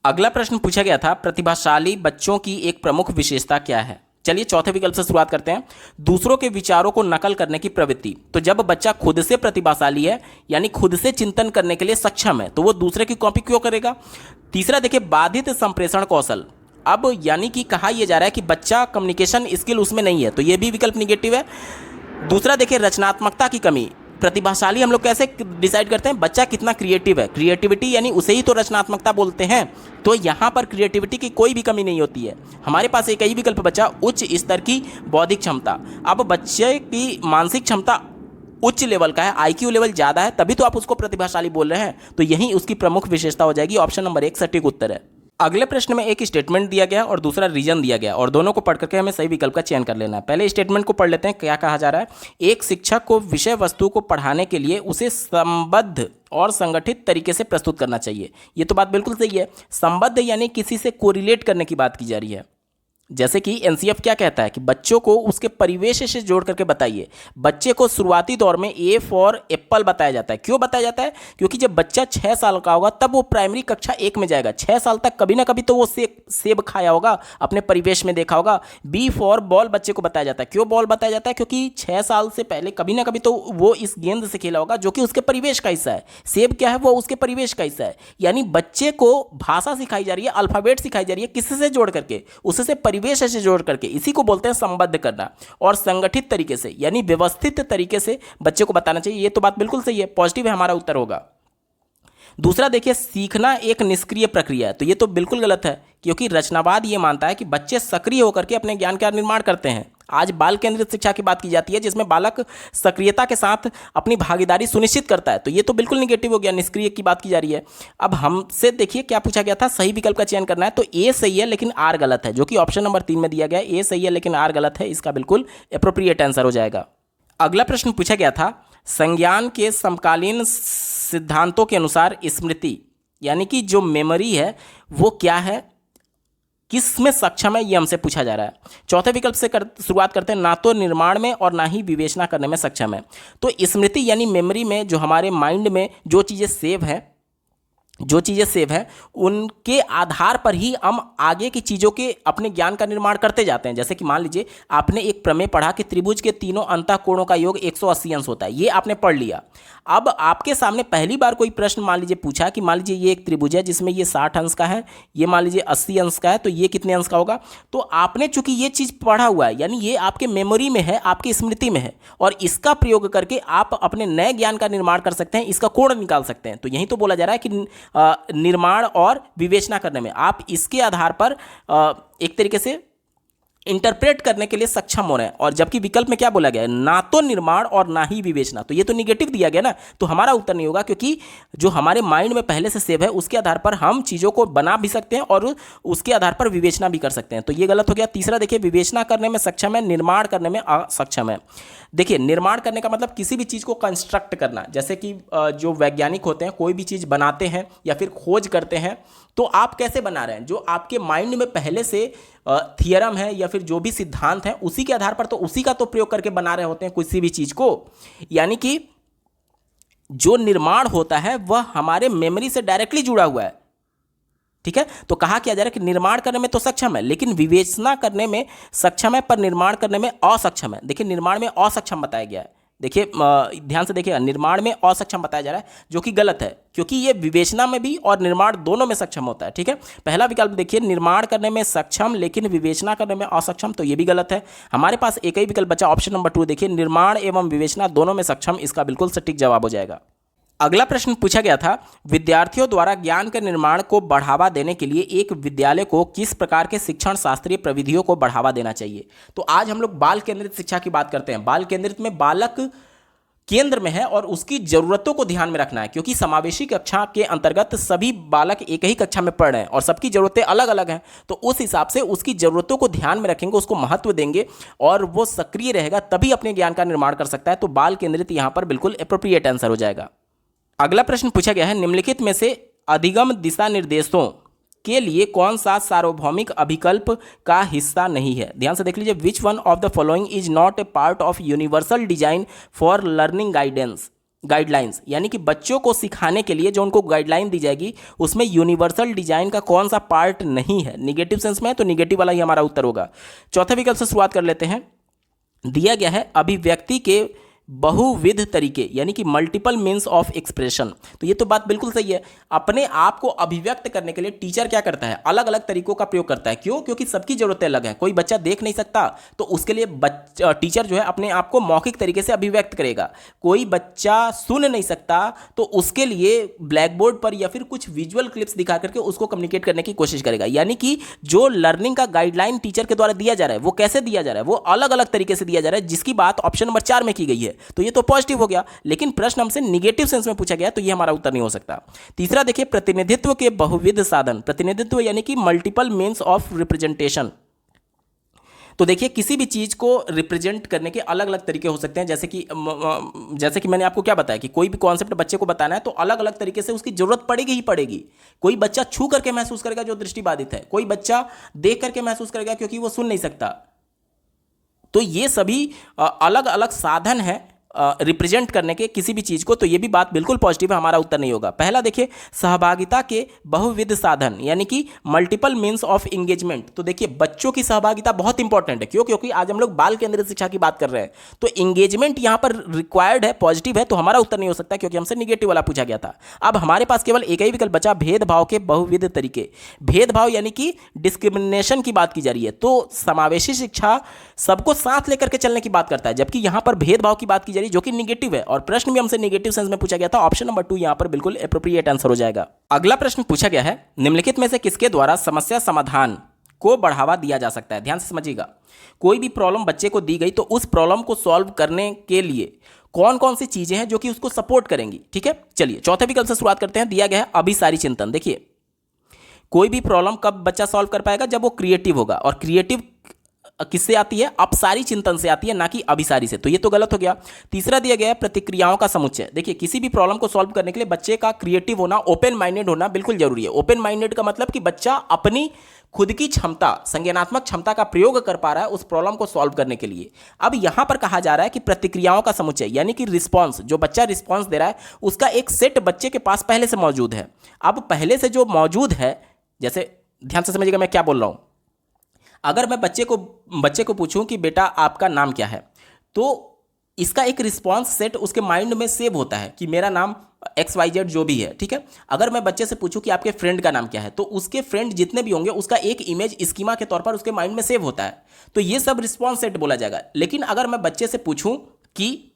अगला प्रश्न पूछा गया था, प्रतिभाशाली बच्चों की एक प्रमुख विशेषता क्या है। चलिए चौथे विकल्प से शुरुआत करते हैं, दूसरों के विचारों को नकल करने की प्रवृत्ति। तो जब बच्चा खुद से प्रतिभाशाली है, यानी खुद से चिंतन करने के लिए सक्षम है, तो वो दूसरे की कॉपी क्यों करेगा। तीसरा देखिए, बाधित संप्रेषण कौशल। अब यानी कि कहा यह जा रहा है कि बच्चा कम्युनिकेशन स्किल उसमें नहीं है, तो यह भी विकल्प निगेटिव है। दूसरा देखिए, रचनात्मकता की कमी। प्रतिभाशाली हम लोग कैसे डिसाइड करते हैं, बच्चा कितना क्रिएटिव है, क्रिएटिविटी यानी उसे ही तो रचनात्मकता बोलते हैं, तो यहाँ पर क्रिएटिविटी की कोई भी कमी नहीं होती है। हमारे पास एक ही विकल्प बचा, उच्च स्तर की बौद्धिक क्षमता। अब बच्चे की मानसिक क्षमता उच्च लेवल का है, IQ लेवल ज़्यादा है, तभी तो आप उसको प्रतिभाशाली बोल रहे हैं, तो यही उसकी प्रमुख विशेषता हो जाएगी। ऑप्शन नंबर 1 सटीक उत्तर है। अगले प्रश्न में एक स्टेटमेंट दिया गया और दूसरा रीजन दिया गया, और दोनों को पढ़ करके हमें सही विकल्प का चयन कर लेना है। पहले स्टेटमेंट को पढ़ लेते हैं, क्या कहा जा रहा है। एक शिक्षक को विषय वस्तु को पढ़ाने के लिए उसे संबद्ध और संगठित तरीके से प्रस्तुत करना चाहिए। ये तो बात बिल्कुल सही है। संबद्ध यानी किसी से कोरिलेट करने की बात की जा रही है। जैसे कि NCF क्या कहता है कि बच्चों को उसके परिवेश से जोड़ करके बताइए। बच्चे को शुरुआती दौर में A फॉर एप्पल बताया जाता है। क्यों बताया जाता है? क्योंकि जब बच्चा 6 साल का होगा तब वो प्राइमरी कक्षा 1 में जाएगा। 6 साल तक कभी ना कभी तो वो सेब खाया होगा, अपने परिवेश में देखा होगा। B फॉर बॉल बच्चे को बताया जाता है। क्यों बॉल बताया जाता है? क्योंकि 6 साल से पहले कभी ना कभी तो वो इस गेंद से खेला होगा, जो कि उसके परिवेश का हिस्सा है। सेब क्या है? वो उसके परिवेश का हिस्सा है। यानी बच्चे को भाषा सिखाई जा रही है, अल्फाबेट सिखाई जा रही है, किससे जोड़ करके? उससे परिवेश से जोड़ करके, इसी को बोलते हैं संबद्ध करना, और संगठित तरीके से यानी व्यवस्थित तरीके से बच्चे को बताना चाहिए। ये तो बात बिल्कुल सही है, पॉजिटिव है, हमारा उत्तर होगा। दूसरा देखिए, सीखना एक निष्क्रिय प्रक्रिया है, तो ये तो बिल्कुल गलत है, क्योंकि रचनावाद ये मानता है कि बच्चे सक्रिय होकर के अपने ज्ञान का निर्माण करते हैं। आज बाल केंद्रित शिक्षा की बात की जाती है, जिसमें बालक सक्रियता के साथ अपनी भागीदारी सुनिश्चित करता है, तो ये तो बिल्कुल निगेटिव हो गया, निष्क्रिय की बात की जा रही है। अब हमसे देखिए क्या पूछा गया था, सही विकल्प का चयन करना है, तो ए सही है लेकिन आर गलत है, जो कि ऑप्शन नंबर 3 में दिया गया है। ए सही है लेकिन आर गलत है, इसका बिल्कुल एप्रोप्रिएट आंसर हो जाएगा। अगला प्रश्न पूछा गया था, संज्ञान के समकालीन सिद्धांतों के अनुसार स्मृति यानी कि जो मेमोरी है वो क्या है, किस में सक्षम है, ये हमसे पूछा जा रहा है। चौथे विकल्प से शुरुआत करते हैं, ना तो निर्माण में और ना ही विवेचना करने में सक्षम है। तो स्मृति यानी मेमोरी में जो हमारे माइंड में जो चीज़ें सेव हैं उनके आधार पर ही हम आगे की चीज़ों के अपने ज्ञान का निर्माण करते जाते हैं। जैसे कि मान लीजिए आपने एक प्रमेय पढ़ा कि त्रिभुज के तीनों अंतःकोणों का योग 180 अंश होता है, ये आपने पढ़ लिया। अब आपके सामने पहली बार कोई प्रश्न मान लीजिए पूछा कि मान लीजिए ये एक त्रिभुज है जिसमें ये 60 अंश का है, ये मान लीजिए 80 अंश का है, तो ये कितने अंश का होगा। तो आपने चूंकि ये चीज़ पढ़ा हुआ है, यानी ये आपके मेमोरी में है, आपकी स्मृति में है, और इसका प्रयोग करके आप अपने नए ज्ञान का निर्माण कर सकते हैं, इसका कोण निकाल सकते हैं। तो यही तो बोला जा रहा है कि निर्माण और विवेचना करने में आप इसके आधार पर एक तरीके से इंटरप्रेट करने के लिए सक्षम हो रहे हैं। और जबकि विकल्प में क्या बोला गया है, ना तो निर्माण और ना ही विवेचना, तो ये तो निगेटिव दिया गया ना, तो हमारा उत्तर नहीं होगा, क्योंकि जो हमारे माइंड में पहले से सेव है उसके आधार पर हम चीज़ों को बना भी सकते हैं और उसके आधार पर विवेचना भी कर सकते हैं, तो ये गलत हो गया। तीसरा देखिए, विवेचना करने में सक्षम है, निर्माण करने में असक्षम है। देखिए, निर्माण करने का मतलब किसी भी चीज़ को कंस्ट्रक्ट करना, जैसे कि जो वैज्ञानिक होते हैं कोई भी चीज़ बनाते हैं या फिर खोज करते हैं, तो आप कैसे बना रहे हैं, जो आपके माइंड में पहले से थियरम है या फिर जो भी सिद्धांत है उसी के आधार पर तो उसी का तो प्रयोग करके बना रहे होते हैं किसी भी चीज़ को। यानी कि जो निर्माण होता है वह हमारे मेमोरी से डायरेक्टली जुड़ा हुआ है, ठीक है। तो कहा किया जा रहा है कि निर्माण करने में तो सक्षम है लेकिन विवेचना करने में सक्षम है, पर निर्माण करने में असक्षम है। देखिए, निर्माण में असक्षम बताया गया है, देखिए ध्यान से देखिएगा, निर्माण में असक्षम बताया जा रहा है, जो कि गलत है, क्योंकि ये विवेचना में भी और निर्माण दोनों में सक्षम होता है, ठीक है। पहला विकल्प देखिए, निर्माण करने में सक्षम लेकिन विवेचना करने में असक्षम, तो ये भी गलत है। हमारे पास एक ही विकल्प बचा, ऑप्शन नंबर 2 देखिए, निर्माण एवं विवेचना दोनों में सक्षम, इसका बिल्कुल सटीक जवाब हो जाएगा। अगला प्रश्न पूछा गया था, विद्यार्थियों द्वारा ज्ञान के निर्माण को बढ़ावा देने के लिए एक विद्यालय को किस प्रकार के शिक्षण शास्त्रीय प्रविधियों को बढ़ावा देना चाहिए। तो आज हम लोग बाल केंद्रित शिक्षा की बात करते हैं। बाल केंद्रित में बालक केंद्र में है और उसकी ज़रूरतों को ध्यान में रखना है, क्योंकि समावेशी कक्षा के अंतर्गत सभी बालक एक ही कक्षा में पढ़ रहे हैं और सबकी ज़रूरतें अलग अलग हैं, तो उस हिसाब से उसकी ज़रूरतों को ध्यान में रखेंगे, उसको महत्व देंगे और वो सक्रिय रहेगा, तभी अपने ज्ञान का निर्माण कर सकता है। तो बाल केंद्रित यहाँ पर बिल्कुल एप्रोप्रिएट आंसर हो जाएगा। अगला प्रश्न पूछा गया है, निम्नलिखित में से अधिगम दिशा निर्देशों के लिए कौन सा सार्वभौमिक अभिकल्प का हिस्सा नहीं है। ध्यान से देख लीजिए, which one of the following is not a part of universal design for learning guidelines, यानी कि बच्चों को सिखाने के लिए जो उनको गाइडलाइन दी जाएगी उसमें यूनिवर्सल डिजाइन का कौन सा पार्ट नहीं है। निगेटिव सेंस में है तो निगेटिव वाला ही हमारा उत्तर होगा। चौथे विकल्प से शुरुआत कर लेते हैं, दिया गया है अभिव्यक्ति के बहुविध तरीके, यानी कि मल्टीपल मीन्स ऑफ एक्सप्रेशन, तो ये तो बात बिल्कुल सही है। अपने आप को अभिव्यक्त करने के लिए टीचर क्या करता है, अलग अलग तरीकों का प्रयोग करता है। क्यों? क्योंकि सबकी जरूरतें अलग हैं। कोई बच्चा देख नहीं सकता तो उसके लिए टीचर जो है अपने आप को मौखिक तरीके से अभिव्यक्त करेगा। कोई बच्चा सुन नहीं सकता तो उसके लिए ब्लैक बोर्ड पर या फिर कुछ विजुअल क्लिप्स दिखा करके उसको कम्युनिकेट करने की कोशिश करेगा। यानी कि जो लर्निंग का गाइडलाइन टीचर के द्वारा दिया जा रहा है वो कैसे दिया जा रहा है, वो अलग अलग तरीके से दिया जा रहा है, जिसकी बात ऑप्शन नंबर 4 में की गई है। तो ये तो पॉजिटिव हो गया, लेकिन प्रश्न हमसे निगेटिव सेंस में पूछा गया तो ये हमारा उत्तर नहीं हो सकता। तीसरा देखिए, प्रतिनिधित्व के बहुविध साधन, प्रतिनिधित्व यानी कि मल्टीपल मीन्स ऑफ रिप्रेजेंटेशन। तो देखिए, किसी भी चीज़ को रिप्रेजेंट करने के अलग अलग तरीके हो सकते हैं। जैसे कि मैंने आपको क्या बताया कि कोई भी कॉन्सेप्ट बच्चे को बताना है तो अलग अलग तरीके से उसकी जरूरत पड़ेगी ही पड़ेगी। कोई बच्चा छू करके महसूस करेगा जो दृष्टिबाधित है, कोई बच्चा देख करके महसूस करेगा क्योंकि वो सुन नहीं सकता। तो ये सभी अलग अलग साधन हैं रिप्रेजेंट करने के किसी भी चीज़ को, तो ये भी बात बिल्कुल पॉजिटिव है, हमारा उत्तर नहीं होगा। पहला देखिए, सहभागिता के बहुविध साधन यानी कि मल्टीपल मीन्स ऑफ एंगेजमेंट। तो देखिए बच्चों की सहभागिता बहुत इंपॉर्टेंट है, क्यों? क्योंकि आज हम लोग बाल केंद्रित शिक्षा की बात कर रहे हैं, तो एंगेजमेंट यहाँ पर रिक्वायर्ड है, पॉजिटिव है, तो हमारा उत्तर नहीं हो सकता क्योंकि हमसे निगेटिव वाला पूछा गया था। अब हमारे पास केवल एक ही विकल्प बचा, भेदभाव के बहुविध तरीके। भेदभाव यानी कि डिस्क्रिमिनेशन की बात की जा रही है, तो समावेशी शिक्षा सबको साथ लेकर के चलने की बात करता है, जबकि यहां पर भेदभाव की बात की जा रही है जो कि निगेटिव है, और प्रश्न भी हमसे निगेटिव सेंस में पूछा गया था। ऑप्शन नंबर 2 यहां पर बिल्कुल एप्रोप्रिएट आंसर हो जाएगा। अगला प्रश्न पूछा गया है, निम्नलिखित में से किसके द्वारा समस्या समाधान को बढ़ावा दिया जा सकता है? ध्यान से समझिएगा, कोई भी प्रॉब्लम बच्चे को दी गई तो उस प्रॉब्लम को सॉल्व करने के लिए कौन कौन सी चीजें हैं जो कि उसको सपोर्ट करेंगी। ठीक है, चलिए चौथे विकल्प से शुरुआत करते हैं। दिया गया है अभिसारी चिंतन। देखिए कोई भी प्रॉब्लम कब बच्चा सॉल्व कर पाएगा? जब वो क्रिएटिव होगा, और क्रिएटिव किससे आती है? अपसारी चिंतन से आती है, ना कि अभिसारी से, तो ये तो गलत हो गया। तीसरा दिया गया है प्रतिक्रियाओं का समुच्चय। देखिए किसी भी प्रॉब्लम को सॉल्व करने के लिए बच्चे का क्रिएटिव होना, ओपन माइंडेड होना बिल्कुल जरूरी है। ओपन माइंडेड का मतलब कि बच्चा अपनी खुद की क्षमता, संज्ञानात्मक क्षमता का प्रयोग कर पा रहा है उस प्रॉब्लम को सॉल्व करने के लिए। अब यहां पर कहा जा रहा है कि प्रतिक्रियाओं का समुच्चय यानी कि रिस्पॉन्स, जो बच्चा रिस्पॉन्स दे रहा है उसका एक सेट बच्चे के पास पहले से मौजूद है। अब पहले से जो मौजूद है, जैसे ध्यान से समझिएगा मैं क्या बोल रहा हूं। अगर मैं बच्चे को पूछूं कि बेटा आपका नाम क्या है, तो इसका एक रिस्पॉन्स सेट उसके माइंड में सेव होता है कि मेरा नाम XYZ जो भी है। ठीक है, अगर मैं बच्चे से पूछूं कि आपके फ्रेंड का नाम क्या है, तो उसके फ्रेंड जितने भी होंगे उसका एक इमेज स्कीमा के तौर पर उसके माइंड में सेव होता है, तो ये सब रिस्पॉन्स सेट बोला जाएगा। लेकिन अगर मैं बच्चे से पूछूं कि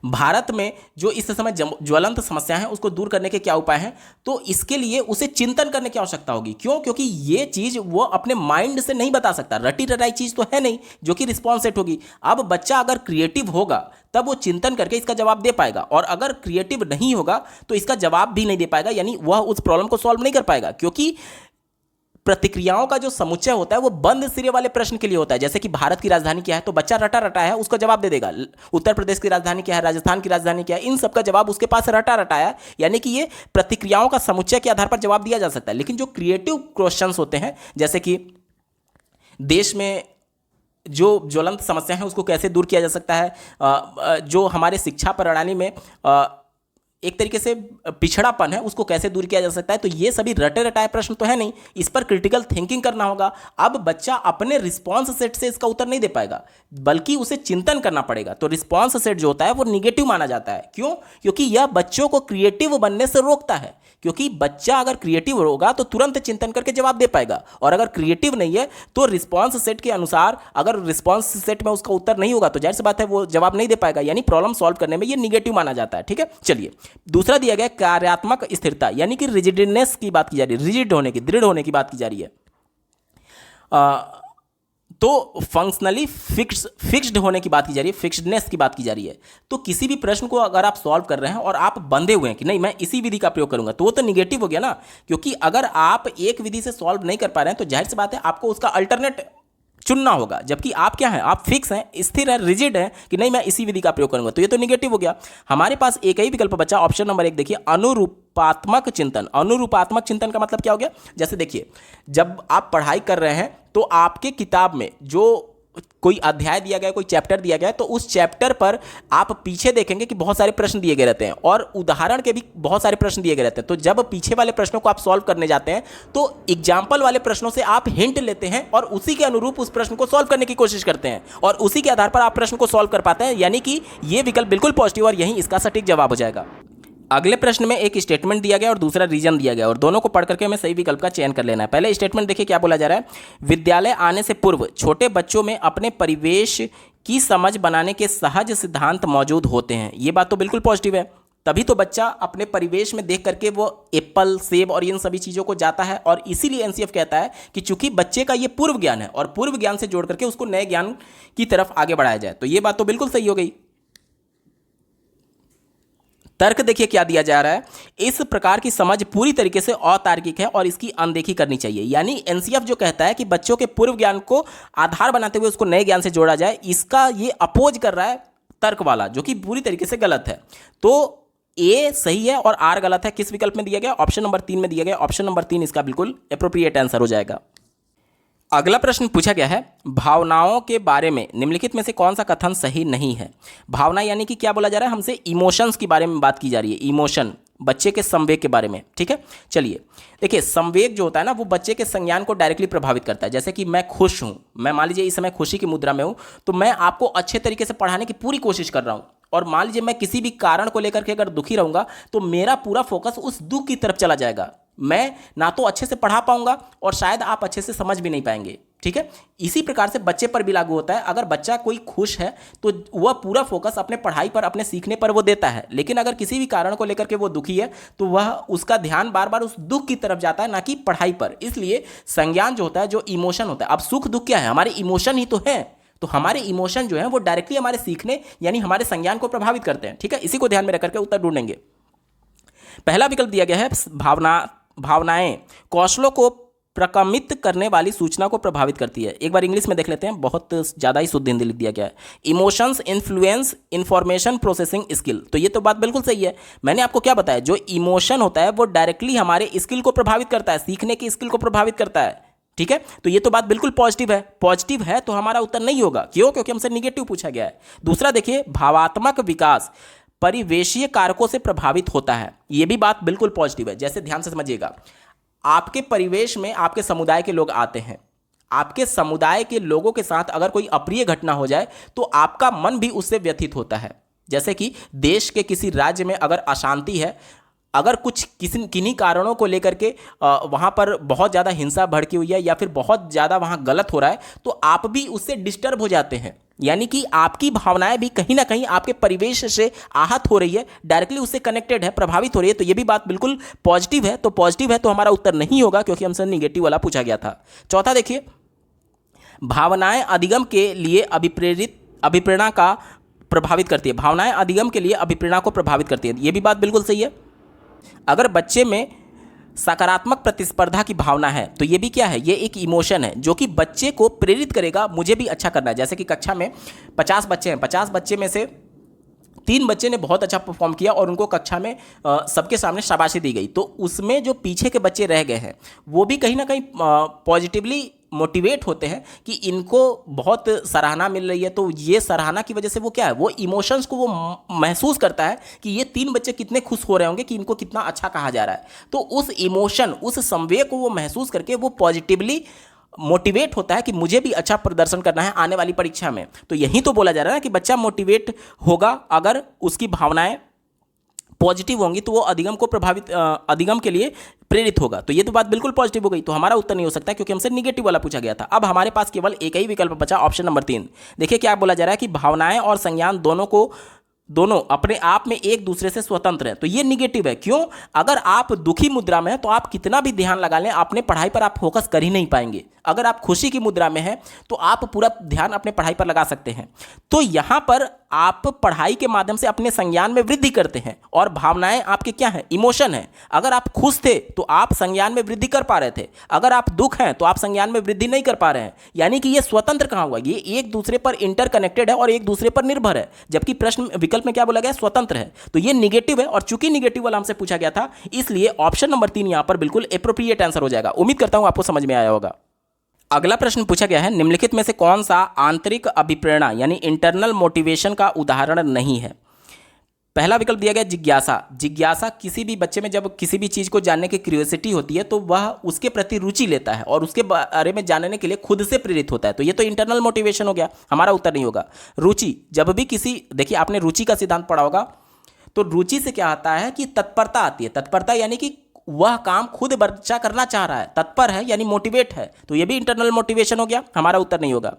भारत में जो इस समय ज्वलंत समस्या है उसको दूर करने के क्या उपाय हैं, तो इसके लिए उसे चिंतन करने की आवश्यकता होगी। क्यों? क्योंकि ये चीज वो अपने माइंड से नहीं बता सकता, रटी रटाई चीज तो है नहीं जो कि रिस्पॉन्स सेट होगी। अब बच्चा अगर क्रिएटिव होगा तब वो चिंतन करके इसका जवाब दे पाएगा, और अगर क्रिएटिव नहीं होगा तो इसका जवाब भी नहीं दे पाएगा, यानी वह उस प्रॉब्लम को सॉल्व नहीं कर पाएगा। क्योंकि प्रतिक्रियाओं का जो समुच्चय होता है वो बंद सिरे वाले प्रश्न के लिए होता है। जैसे कि भारत की राजधानी क्या है, तो बच्चा रटा रटा है उसको जवाब दे देगा। उत्तर प्रदेश की राजधानी क्या है, राजस्थान की राजधानी क्या है, इन सब का जवाब उसके पास रटा रटा है, यानी कि ये प्रतिक्रियाओं का समुच्चय के आधार पर जवाब दिया जा सकता है। लेकिन जो क्रिएटिव क्वेश्चंस होते हैं, जैसे कि देश में जो ज्वलंत समस्या है उसको कैसे दूर किया जा सकता है, जो हमारे शिक्षा प्रणाली में एक तरीके से पिछड़ापन है उसको कैसे दूर किया जा सकता है, तो ये सभी रटे रटाए प्रश्न तो है नहीं, इस पर क्रिटिकल थिंकिंग करना होगा। अब बच्चा अपने रिस्पॉन्स सेट से इसका उत्तर नहीं दे पाएगा, बल्कि उसे चिंतन करना पड़ेगा। तो रिस्पॉन्स सेट जो होता है वो निगेटिव माना जाता है। क्यों? क्योंकि यह बच्चों को क्रिएटिव बनने से रोकता है, क्योंकि बच्चा अगर क्रिएटिव होगा तो तुरंत चिंतन करके जवाब दे पाएगा, और अगर क्रिएटिव नहीं है तो रिस्पॉन्स सेट के अनुसार अगर रिस्पॉन्स सेट में उसका उत्तर नहीं होगा तो जाहिर सी बात है वो जवाब नहीं दे पाएगा, यानी प्रॉब्लम सॉल्व करने में ये निगेटिव माना जाता है। ठीक है, चलिए दूसरा दिया गया कार्यात्मक स्थिरता, यानी कि रिजिडनेस की बात की जा रही है, रिजिड होने की, दृढ़ होने की बात की जा रही है। तो फंक्शनली फिक्स्ड होने की बात की जा रही है, फिक्स्डनेस की बात की जा रही है। तो किसी भी प्रश्न को अगर आप सॉल्व कर रहे हैं और आप बंधे हुए हैं कि नहीं मैं इसी विधि का प्रयोग करूंगा, तो वो तो निगेटिव हो गया ना। क्योंकि अगर आप एक विधि से सॉल्व नहीं कर पा रहे हैं तो जाहिर सी बात है आपको उसका अल्टरनेट चुनना होगा, जबकि आप क्या हैं, आप फिक्स हैं, स्थिर हैं, रिजिड हैं कि नहीं मैं इसी विधि का प्रयोग करूंगा, तो ये तो निगेटिव हो गया। हमारे पास एक ही विकल्प बचा, ऑप्शन नंबर 1 देखिए, अनुरूपात्मक चिंतन। अनुरूपात्मक चिंतन का मतलब क्या हो गया? जैसे देखिए जब आप पढ़ाई कर रहे हैं तो आपके किताब में जो कोई अध्याय दिया गया, कोई चैप्टर दिया गया है, तो उस चैप्टर पर आप पीछे देखेंगे कि बहुत सारे प्रश्न दिए गए रहते हैं और उदाहरण के भी बहुत सारे प्रश्न दिए गए रहते हैं। तो जब पीछे वाले प्रश्नों को आप सॉल्व करने जाते हैं तो एग्जाम्पल वाले प्रश्नों से आप हिंट लेते हैं और उसी के अनुरूप उस प्रश्न को सॉल्व करने की कोशिश करते हैं, और उसी के आधार पर आप प्रश्न को सॉल्व कर पाते हैं, यानी कि ये विकल्प बिल्कुल पॉजिटिव और यही इसका सटीक जवाब हो जाएगा। अगले प्रश्न में एक स्टेटमेंट दिया गया और दूसरा रीजन दिया गया, और दोनों को पढ़ करके हमें सही विकल्प का चयन कर लेना है। पहले स्टेटमेंट देखिए क्या बोला जा रहा है, विद्यालय आने से पूर्व छोटे बच्चों में अपने परिवेश की समझ बनाने के सहज सिद्धांत मौजूद होते हैं। ये बात तो बिल्कुल पॉजिटिव है, तभी तो बच्चा अपने परिवेश में देख करके वो एप्पल, सेब और इन सभी चीज़ों को जाता है, और इसीलिए एनसीएफ कहता है कि चूंकि बच्चे का ये पूर्व ज्ञान है और पूर्व ज्ञान से जोड़ करके उसको नए ज्ञान की तरफ आगे बढ़ाया जाए। तो ये बात तो बिल्कुल सही हो गई। तर्क देखिए क्या दिया जा रहा है, इस प्रकार की समझ पूरी तरीके से अतार्किक है और इसकी अनदेखी करनी चाहिए। यानी एनसीएफ जो कहता है कि बच्चों के पूर्व ज्ञान को आधार बनाते हुए उसको नए ज्ञान से जोड़ा जाए, इसका ये अपोज कर रहा है तर्क वाला, जो कि पूरी तरीके से गलत है। तो ए सही है और आर गलत है। किस विकल्प में दिया गया? ऑप्शन नंबर 3 में दिया गया। ऑप्शन नंबर 3 इसका बिल्कुल एप्रोप्रिएट आंसर हो जाएगा। अगला प्रश्न पूछा गया है, भावनाओं के बारे में निम्नलिखित में से कौन सा कथन सही नहीं है। भावना यानी कि क्या बोला जा रहा है, हमसे इमोशंस के बारे में बात की जा रही है, इमोशन, बच्चे के संवेग के बारे में। ठीक है, चलिए देखिए, संवेग जो होता है ना, वो बच्चे के संज्ञान को डायरेक्टली प्रभावित करता है। जैसे कि मैं खुश हूँ, मैं मान लीजिए इस समय खुशी की मुद्रा में हूँ, तो मैं आपको अच्छे तरीके से पढ़ाने की पूरी कोशिश कर रहा हूँ, और मान लीजिए मैं किसी भी कारण को लेकर के अगर दुखी रहूंगा तो मेरा पूरा फोकस उस दुख की तरफ चला जाएगा, मैं ना तो अच्छे से पढ़ा पाऊंगा और शायद आप अच्छे से समझ भी नहीं पाएंगे। ठीक है, इसी प्रकार से बच्चे पर भी लागू होता है। अगर बच्चा कोई खुश है तो वह पूरा फोकस अपने पढ़ाई पर, अपने सीखने पर वो देता है, लेकिन अगर किसी भी कारण को लेकर के वो दुखी है तो वह उसका ध्यान बार बार उस दुख की तरफ जाता है, ना कि पढ़ाई पर। इसलिए संज्ञान जो होता है, जो इमोशन होता है, अब सुख दुख क्या है, हमारे इमोशन ही तो है, तो हमारे इमोशन जो है वो डायरेक्टली हमारे सीखने यानी हमारे संज्ञान को प्रभावित करते हैं। ठीक है, इसी को ध्यान में रखकर के उत्तर ढूंढेंगे। पहला विकल्प दिया गया है, भावनाएं कौशलों को प्रकमित करने वाली सूचना को प्रभावित करती है। एक बार इंग्लिश में देख लेते हैं, बहुत ज़्यादा ही शुद्ध हिंदी लिख दिया गया है। Emotions influence information processing skill, तो ये तो बात बिल्कुल सही है। मैंने आपको क्या बताया, जो इमोशन होता है वो डायरेक्टली हमारे स्किल को प्रभावित करता है, सीखने की स्किल को प्रभावित करता है। ठीक है, तो ये तो बात बिल्कुल पॉजिटिव है। पॉजिटिव है तो हमारा उत्तर नहीं होगा, क्यों? क्योंकि हमसे निगेटिव पूछा गया है। दूसरा देखिए, भावात्मक विकास परिवेशीय कारकों से प्रभावित होता है, ये भी बात बिल्कुल पॉजिटिव है। जैसे ध्यान से समझिएगा, आपके परिवेश में आपके समुदाय के लोग आते हैं, आपके समुदाय के लोगों के साथ अगर कोई अप्रिय घटना हो जाए तो आपका मन भी उससे व्यथित होता है। जैसे कि देश के किसी राज्य में अगर अशांति है, अगर कुछ किन्हीं कारणों को लेकर के वहाँ पर बहुत ज़्यादा हिंसा भड़की हुई है या फिर बहुत ज़्यादा वहाँ गलत हो रहा है, तो आप भी उससे डिस्टर्ब हो जाते हैं। यानी कि आपकी भावनाएं भी कहीं ना कहीं आपके परिवेश से आहत हो रही है, डायरेक्टली उससे कनेक्टेड है, प्रभावित हो रही है। तो ये भी बात बिल्कुल पॉजिटिव है। तो पॉजिटिव है तो हमारा उत्तर नहीं होगा, क्योंकि हमसे निगेटिव वाला पूछा गया था। चौथा देखिए, भावनाएं अधिगम के लिए अभिप्रेरणा का प्रभावित करती है। भावनाएं अधिगम के लिए अभिप्रेरणा को प्रभावित करती है, ये भी बात बिल्कुल सही है। अगर बच्चे में सकारात्मक प्रतिस्पर्धा की भावना है तो ये भी क्या है, ये एक इमोशन है जो कि बच्चे को प्रेरित करेगा, मुझे भी अच्छा करना है। जैसे कि कक्षा में 50 बच्चे हैं, 50 बच्चे में से 3 बच्चे ने बहुत अच्छा परफॉर्म किया और उनको कक्षा में सबके सामने शाबाशी दी गई, तो उसमें जो पीछे के बच्चे रह गए हैं वो भी कहीं ना कहीं पॉजिटिवली मोटिवेट होते हैं कि इनको बहुत सराहना मिल रही है। तो ये सराहना की वजह से वो क्या है, वो इमोशंस को वो महसूस करता है कि ये 3 बच्चे कितने खुश हो रहे होंगे कि इनको कितना अच्छा कहा जा रहा है। तो उस इमोशन, उस संवेग को वो महसूस करके वो पॉजिटिवली मोटिवेट होता है कि मुझे भी अच्छा प्रदर्शन करना है आने वाली परीक्षा में। तो यही तो बोला जा रहा है ना कि बच्चा मोटिवेट होगा अगर उसकी भावनाएं पॉजिटिव होंगी, तो वो अधिगम के लिए प्रेरित होगा। तो ये तो बात बिल्कुल पॉजिटिव हो गई। तो हमारा उत्तर नहीं हो सकता, क्योंकि हमसे निगेटिव वाला पूछा गया था। अब हमारे पास केवल एक ही विकल्प बचा, ऑप्शन नंबर 3। देखिए क्या बोला जा रहा है कि भावनाएं और संज्ञान दोनों अपने आप में एक दूसरे से स्वतंत्र हैं। तो ये निगेटिव है। क्यों? अगर आप दुखी मुद्रा में हैं तो आप कितना भी ध्यान लगा लें, अपने पढ़ाई पर आप फोकस कर ही नहीं पाएंगे। अगर आप खुशी की मुद्रा में हैं तो आप पूरा ध्यान अपने पढ़ाई पर लगा सकते हैं। तो यहाँ पर आप पढ़ाई के माध्यम से अपने संज्ञान में वृद्धि करते हैं, और भावनाएं आपके क्या है, इमोशन है। अगर आप खुश थे तो आप संज्ञान में वृद्धि कर पा रहे थे, अगर आप दुख हैं तो आप संज्ञान में वृद्धि नहीं कर पा रहे हैं। यानी कि ये स्वतंत्र कहाँ हुआ, ये एक दूसरे पर इंटरकनेक्टेड है और एक दूसरे पर निर्भर है। जबकि प्रश्न विकल्प में क्या बोला गया, स्वतंत्र है। तो ये निगेटिव है, और चूंकि निगेटिव वाला हमसे पूछा गया था, इसलिए ऑप्शन नंबर 3 यहां पर बिल्कुल एप्रोप्रिएट आंसर हो जाएगा। उम्मीद करता हूं आपको समझ में आया होगा। अगला प्रश्न पूछा गया है, निम्नलिखित में से कौन सा आंतरिक अभिप्रेरणा यानी इंटरनल मोटिवेशन का उदाहरण नहीं है। पहला विकल्प दिया गया जिज्ञासा। जिज्ञासा किसी भी बच्चे में जब किसी भी चीज़ को जानने की क्यूरियोसिटी होती है तो वह उसके प्रति रुचि लेता है और उसके बारे में जानने के लिए खुद से प्रेरित होता है। तो ये तो इंटरनल मोटिवेशन हो गया, हमारा उत्तर नहीं होगा। रुचि, जब भी देखिए आपने रुचि का सिद्धांत पढ़ा होगा, तो रुचि से क्या आता है कि तत्परता आती है। तत्परता यानी कि वह काम खुद बच्चा करना चाह रहा है, तत्पर है यानी मोटिवेट है। तो ये भी इंटरनल मोटिवेशन हो गया, हमारा उत्तर नहीं होगा।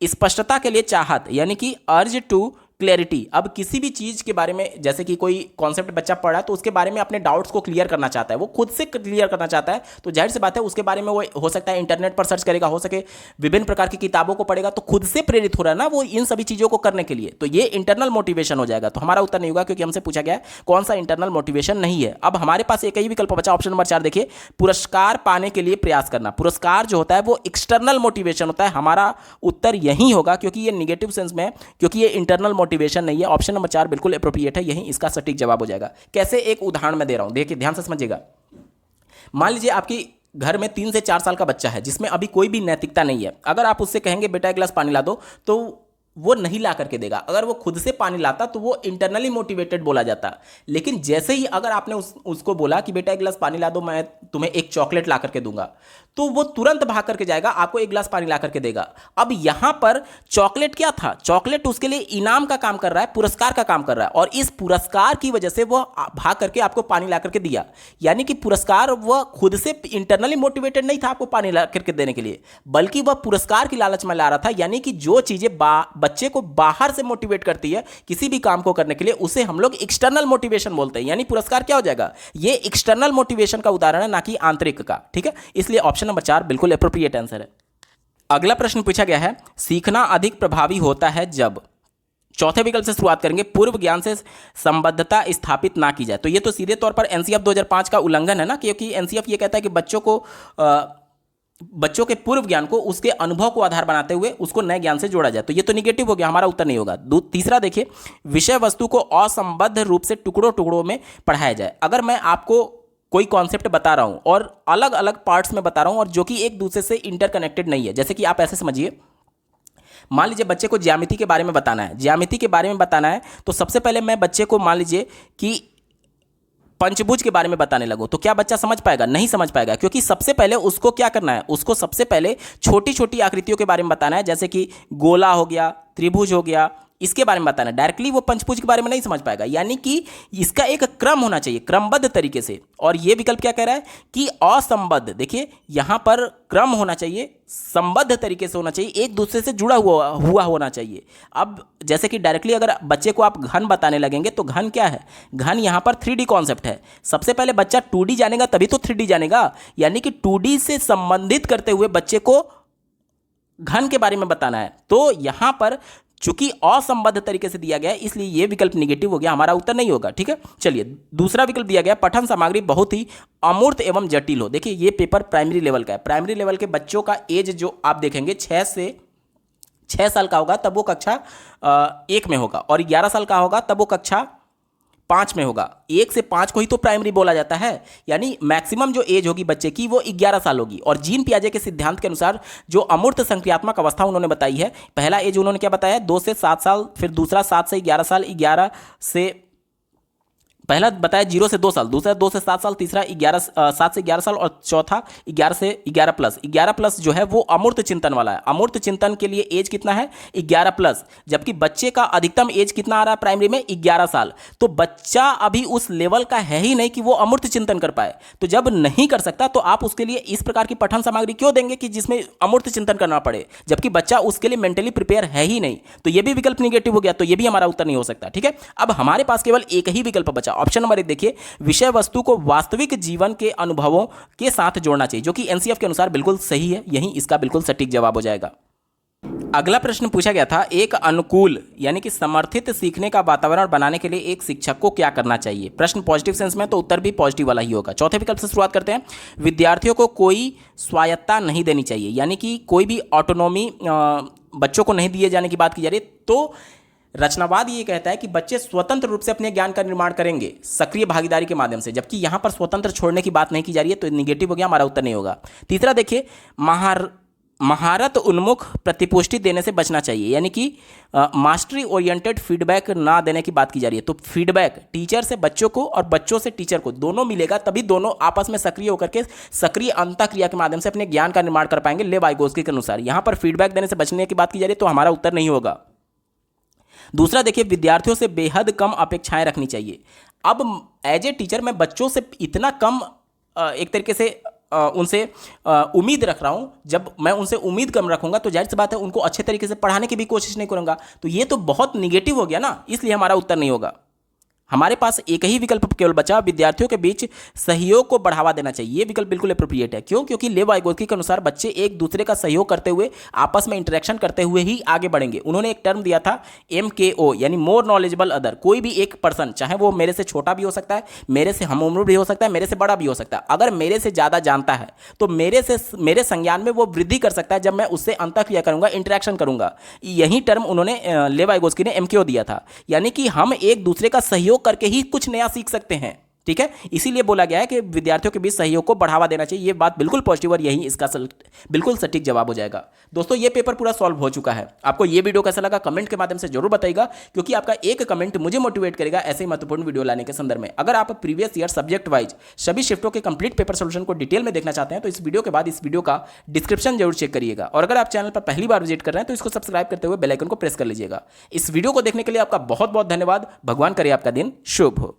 स्पष्टता के लिए चाहत यानी कि अर्ज टू क्लैरिटी। अब किसी भी चीज़ के बारे में, जैसे कि कोई कॉन्सेप्ट बच्चा पढ़ रहा है तो उसके बारे में अपने डाउट्स को क्लियर करना चाहता है, वो खुद से क्लियर करना चाहता है। तो जाहिर सी बात है उसके बारे में वो हो सकता है इंटरनेट पर सर्च करेगा, हो सके विभिन्न प्रकार की किताबों को पढ़ेगा, तो खुद से प्रेरित हो रहा है ना वो इन सभी चीज़ों को करने के लिए। तो ये इंटरनल मोटिवेशन हो जाएगा। तो हमारा उत्तर नहीं होगा, क्योंकि हमसे पूछा गया है कौन सा इंटरनल मोटिवेशन नहीं है। अब हमारे पास एक ही विकल्प बचा, ऑप्शन नंबर 4 देखिए, पुरस्कार पाने के लिए प्रयास करना। पुरस्कार जो होता है वो एक्सटर्नल मोटिवेशन होता है। हमारा उत्तर यही होगा, क्योंकि ये निगेटिव सेंस में है, क्योंकि ये इंटरनल मोटिवेशन नहीं है। ऑप्शन नंबर 4 बिल्कुल एप्रोप्रिएट है, यही इसका सटीक जवाब हो जाएगा। कैसे, एक उदाहरण मैं दे रहा हूं, देखिए ध्यान से समझिएगा। मान लीजिए आपकी घर में 3 से 4 साल का बच्चा है जिसमें अभी कोई भी नैतिकता नहीं है, अगर आप उससे कहेंगे बेटा एक गिलास पानी ला दो, तो वो नहीं ला करके देगा। अगर वो खुद से पानी लाता तो वो इंटरनली मोटिवेटेड बोला जाता। लेकिन जैसे ही अगर आपने उसको बोला कि बेटा एक गिलास पानी ला दो, मैं तुम्हें एक चॉकलेट ला करके दूंगा, तो वो तुरंत भाग करके जाएगा, आपको एक गिलास पानी ला करके देगा। अब यहां पर चॉकलेट क्या था? चॉकलेट उसके लिए इनाम का काम कर रहा है, पुरस्कार का काम कर रहा है, और इस पुरस्कार की वजह से वो भाग करके आपको पानी ला करके दिया। यानी कि पुरस्कार, वह खुद से इंटरनली मोटिवेटेड नहीं था आपको पानी ला करके देने के लिए, बल्कि वह पुरस्कार की लालच में ला रहा था। यानी कि जो चीजें बच्चे को बाहर से मोटिवेट करती है किसी भी काम को करने के लिए, उसे हम लोग एक्सटर्नल मोटिवेशन बोलते हैं। यानी पुरस्कार क्या हो जाएगा? ये एक्सटर्नल मोटिवेशन का उदाहरण है, ना कि आंतरिक का। ठीक है, इसलिए ऑप्शन नंबर 4 बिल्कुल एप्रोप्रिएट आंसर है। अगला प्रश्न पूछा गया है, सीखना अधिक प्रभावी होता है जब, चौथे विकल्प से शुरुआत करेंगे, पूर्व ज्ञान से संबद्धता स्थापित ना की जाए। तो ये तो सीधे तौर पर एनसीएफ 2005 का उल्लंघन है ना, क्योंकि एनसीएफ ये कहता है कि बच्चों के पूर्व ज्ञान को उसके अनुभव को आधार बनाते हुए उसको नए ज्ञान से जोड़ा जाए। तो ये तो निगेटिव हो गया, हमारा उत्तर नहीं होगा। तीसरा देखिए, विषय वस्तु को असंबद्ध रूप से टुकड़ों टुकड़ों में पढ़ाया जाए। अगर मैं आपको कोई कॉन्सेप्ट बता रहा हूं और अलग अलग पार्ट्स में बता रहा हूं और जो कि एक दूसरे से इंटरकनेक्टेड नहीं है, जैसे कि आप ऐसे समझिए, मान लीजिए बच्चे को ज्यामिति के बारे में बताना है, ज्यामिति के बारे में बताना है, तो सबसे पहले मैं बच्चे को मान लीजिए कि पंचभुज के बारे में बताने लगो, तो क्या बच्चा समझ पाएगा? नहीं समझ पाएगा, क्योंकि सबसे पहले उसको क्या करना है, उसको सबसे पहले छोटी छोटी आकृतियों के बारे में बताना है, जैसे कि गोला हो गया, त्रिभुज हो गया, इसके बारे में बताना है। डायरेक्टली वो पंचभुज के बारे में नहीं समझ पाएगा। यानी कि इसका एक क्रम होना चाहिए, क्रमबद्ध तरीके से। और ये विकल्प क्या कह रहा है कि असंबद्ध, देखिए यहां पर क्रम होना चाहिए, संबद्ध तरीके से होना चाहिए, एक दूसरे से जुड़ा हुआ होना चाहिए। अब जैसे कि डायरेक्टली अगर बच्चे को आप घन बताने लगेंगे, तो घन क्या है? घन यहां पर 3D कॉन्सेप्ट है। सबसे पहले बच्चा 2D जानेगा तभी तो 3D जानेगा। यानी कि 2D से संबंधित करते हुए बच्चे को घन के बारे में बताना है। तो यहां पर चूंकि असंबद्ध तरीके से दिया गया है, इसलिए यह विकल्प निगेटिव हो गया, हमारा उत्तर नहीं होगा। ठीक है, चलिए दूसरा विकल्प दिया गया, पठन सामग्री बहुत ही अमूर्त एवं जटिल हो। देखिए ये पेपर प्राइमरी लेवल का है। प्राइमरी लेवल के बच्चों का एज जो आप देखेंगे 6 साल का होगा तब वो कक्षा 1 में होगा, और 11 साल का होगा तब वो कक्षा 5 में होगा। 1 से 5 को ही तो प्राइमरी बोला जाता है। यानी मैक्सिमम जो एज होगी बच्चे की वो 11 साल होगी। और जीन पियाजे के सिद्धांत के अनुसार जो अमूर्त संक्रियात्मक अवस्था उन्होंने बताई है, पहला एज उन्होंने क्या बताया, 2 से 7 साल, फिर दूसरा 7 से 11 साल, 11 से पहला बताया 0 से 2 साल, दूसरा 2 से 7 साल, तीसरा 7 से 11 साल, और चौथा 11 से 11 प्लस। 11 प्लस जो है वो अमूर्त चिंतन वाला है। अमूर्त चिंतन के लिए एज कितना है? 11 प्लस। जबकि बच्चे का अधिकतम एज कितना आ रहा है प्राइमरी में? 11 साल। तो बच्चा अभी उस लेवल का है ही नहीं कि वो अमूर्त चिंतन कर पाए। तो जब नहीं कर सकता तो आप उसके लिए इस प्रकार की पठन सामग्री क्यों देंगे कि जिसमें अमूर्त चिंतन करना पड़े, जबकि बच्चा उसके लिए मेंटली प्रिपेयर है ही नहीं। तो ये भी विकल्प निगेटिव हो गया, तो ये भी हमारा उत्तर नहीं हो सकता। ठीक है, अब हमारे पास केवल एक ही विकल्प बचा। ऑप्शन नंबर 1 देखिए, विषय वस्तु को वास्तविक जीवन के अनुभवों के साथ जोड़ना चाहिए, जो कि एनसीएफ के अनुसार बिल्कुल सही है। यही इसका बिल्कुल सटीक जवाब हो जाएगा। अगला प्रश्न पूछा गया था, एक अनुकूल यानी कि समर्थित सीखने का वातावरण बनाने के लिए एक शिक्षक को क्या करना चाहिए? प्रश्न पॉजिटिव सेंस में, तो उत्तर भी पॉजिटिव वाला ही होगा। चौथे विकल्प से शुरुआत करते हैं, विद्यार्थियों को कोई स्वायत्तता नहीं देनी चाहिए, यानी कि कोई भी ऑटोनॉमी बच्चों को नहीं दिए जाने की बात की जा रही है। तो रचनावाद ये कहता है कि बच्चे स्वतंत्र रूप से अपने ज्ञान का निर्माण करेंगे सक्रिय भागीदारी के माध्यम से, जबकि यहां पर स्वतंत्र छोड़ने की बात नहीं की जा रही है, तो निगेटिव हो गया, हमारा उत्तर नहीं होगा। तीसरा देखिए, महारत उन्मुख प्रतिपुष्टि देने से बचना चाहिए, यानी कि मास्टरी ओरिएंटेड फीडबैक ना देने की बात की जा रही है। तो फीडबैक टीचर से बच्चों को और बच्चों से टीचर को दोनों मिलेगा, तभी दोनों आपस में सक्रिय होकर के सक्रिय अंतःक्रिया के माध्यम से अपने ज्ञान का निर्माण कर पाएंगे लेव वाइगोत्स्की के अनुसार। यहां पर फीडबैक देने से बचने की बात की जा रही है, तो हमारा उत्तर नहीं होगा। दूसरा देखिए, विद्यार्थियों से बेहद कम अपेक्षाएं रखनी चाहिए। अब एज ए टीचर मैं बच्चों से इतना कम एक तरीके से उनसे उम्मीद रख रहा हूं, जब मैं उनसे उम्मीद कम रखूंगा तो जाहिर सी बात है उनको अच्छे तरीके से पढ़ाने की भी कोशिश नहीं करूंगा। तो ये तो बहुत निगेटिव हो गया ना, इसलिए हमारा उत्तर नहीं होगा। हमारे पास एक ही विकल्प केवल बचा, विद्यार्थियों के बीच सहयोग को बढ़ावा देना चाहिए। ये विकल्प बिल्कुल एप्रोप्रिएट है। क्यों? क्योंकि लेव वाइगोत्स्की के अनुसार बच्चे एक दूसरे का सहयोग करते हुए, आपस में इंटरेक्शन करते हुए ही आगे बढ़ेंगे। उन्होंने एक टर्म दिया था MKO, यानी मोर नॉलेजेबल अदर। कोई भी एक पर्सन, चाहे वो मेरे से छोटा भी हो सकता है, मेरे से हम उम्र भी हो सकता है, मेरे से बड़ा भी हो सकता है, अगर मेरे से ज़्यादा जानता है तो मेरे संज्ञान में वो वृद्धि कर सकता है जब मैं उससे अंतःक्रिया करूंगा, इंटरेक्शन करूंगा। यही टर्म उन्होंने लेव वाइगोत्स्की ने MKO दिया था। यानी कि हम एक दूसरे का सहयोग करके ही कुछ नया सीख सकते हैं। ठीक है, इसीलिए बोला गया है कि विद्यार्थियों के बीच सहयोग को बढ़ावा देना चाहिए। ये बात बिल्कुल पॉजिटिव और यही इसका बिल्कुल सटीक जवाब हो जाएगा। दोस्तों ये पेपर पूरा सॉल्व हो चुका है। आपको ये वीडियो कैसा लगा कमेंट के माध्यम से जरूर बताइएगा, क्योंकि आपका एक कमेंट मुझे मोटिवेट करेगा ऐसे ही महत्वपूर्ण वीडियो लाने के संदर्भ में। अगर आप प्रीवियस ईयर सब्जेक्ट वाइज सभी शिफ्टों के कंप्लीट पेपर सोल्यूशन को डिटेल में देखना चाहते हैं तो इस वीडियो के बाद इस वीडियो का डिस्क्रिप्शन जरूर चेक करिएगा। और अगर आप चैनल पर पहली बार विजिट कर रहे हैं तो इसको सब्सक्राइब करते हुए बेल आइकन को प्रेस कर लीजिएगा। इस वीडियो को देखने के लिए आपका बहुत बहुत धन्यवाद। भगवान करे आपका दिन शुभ हो।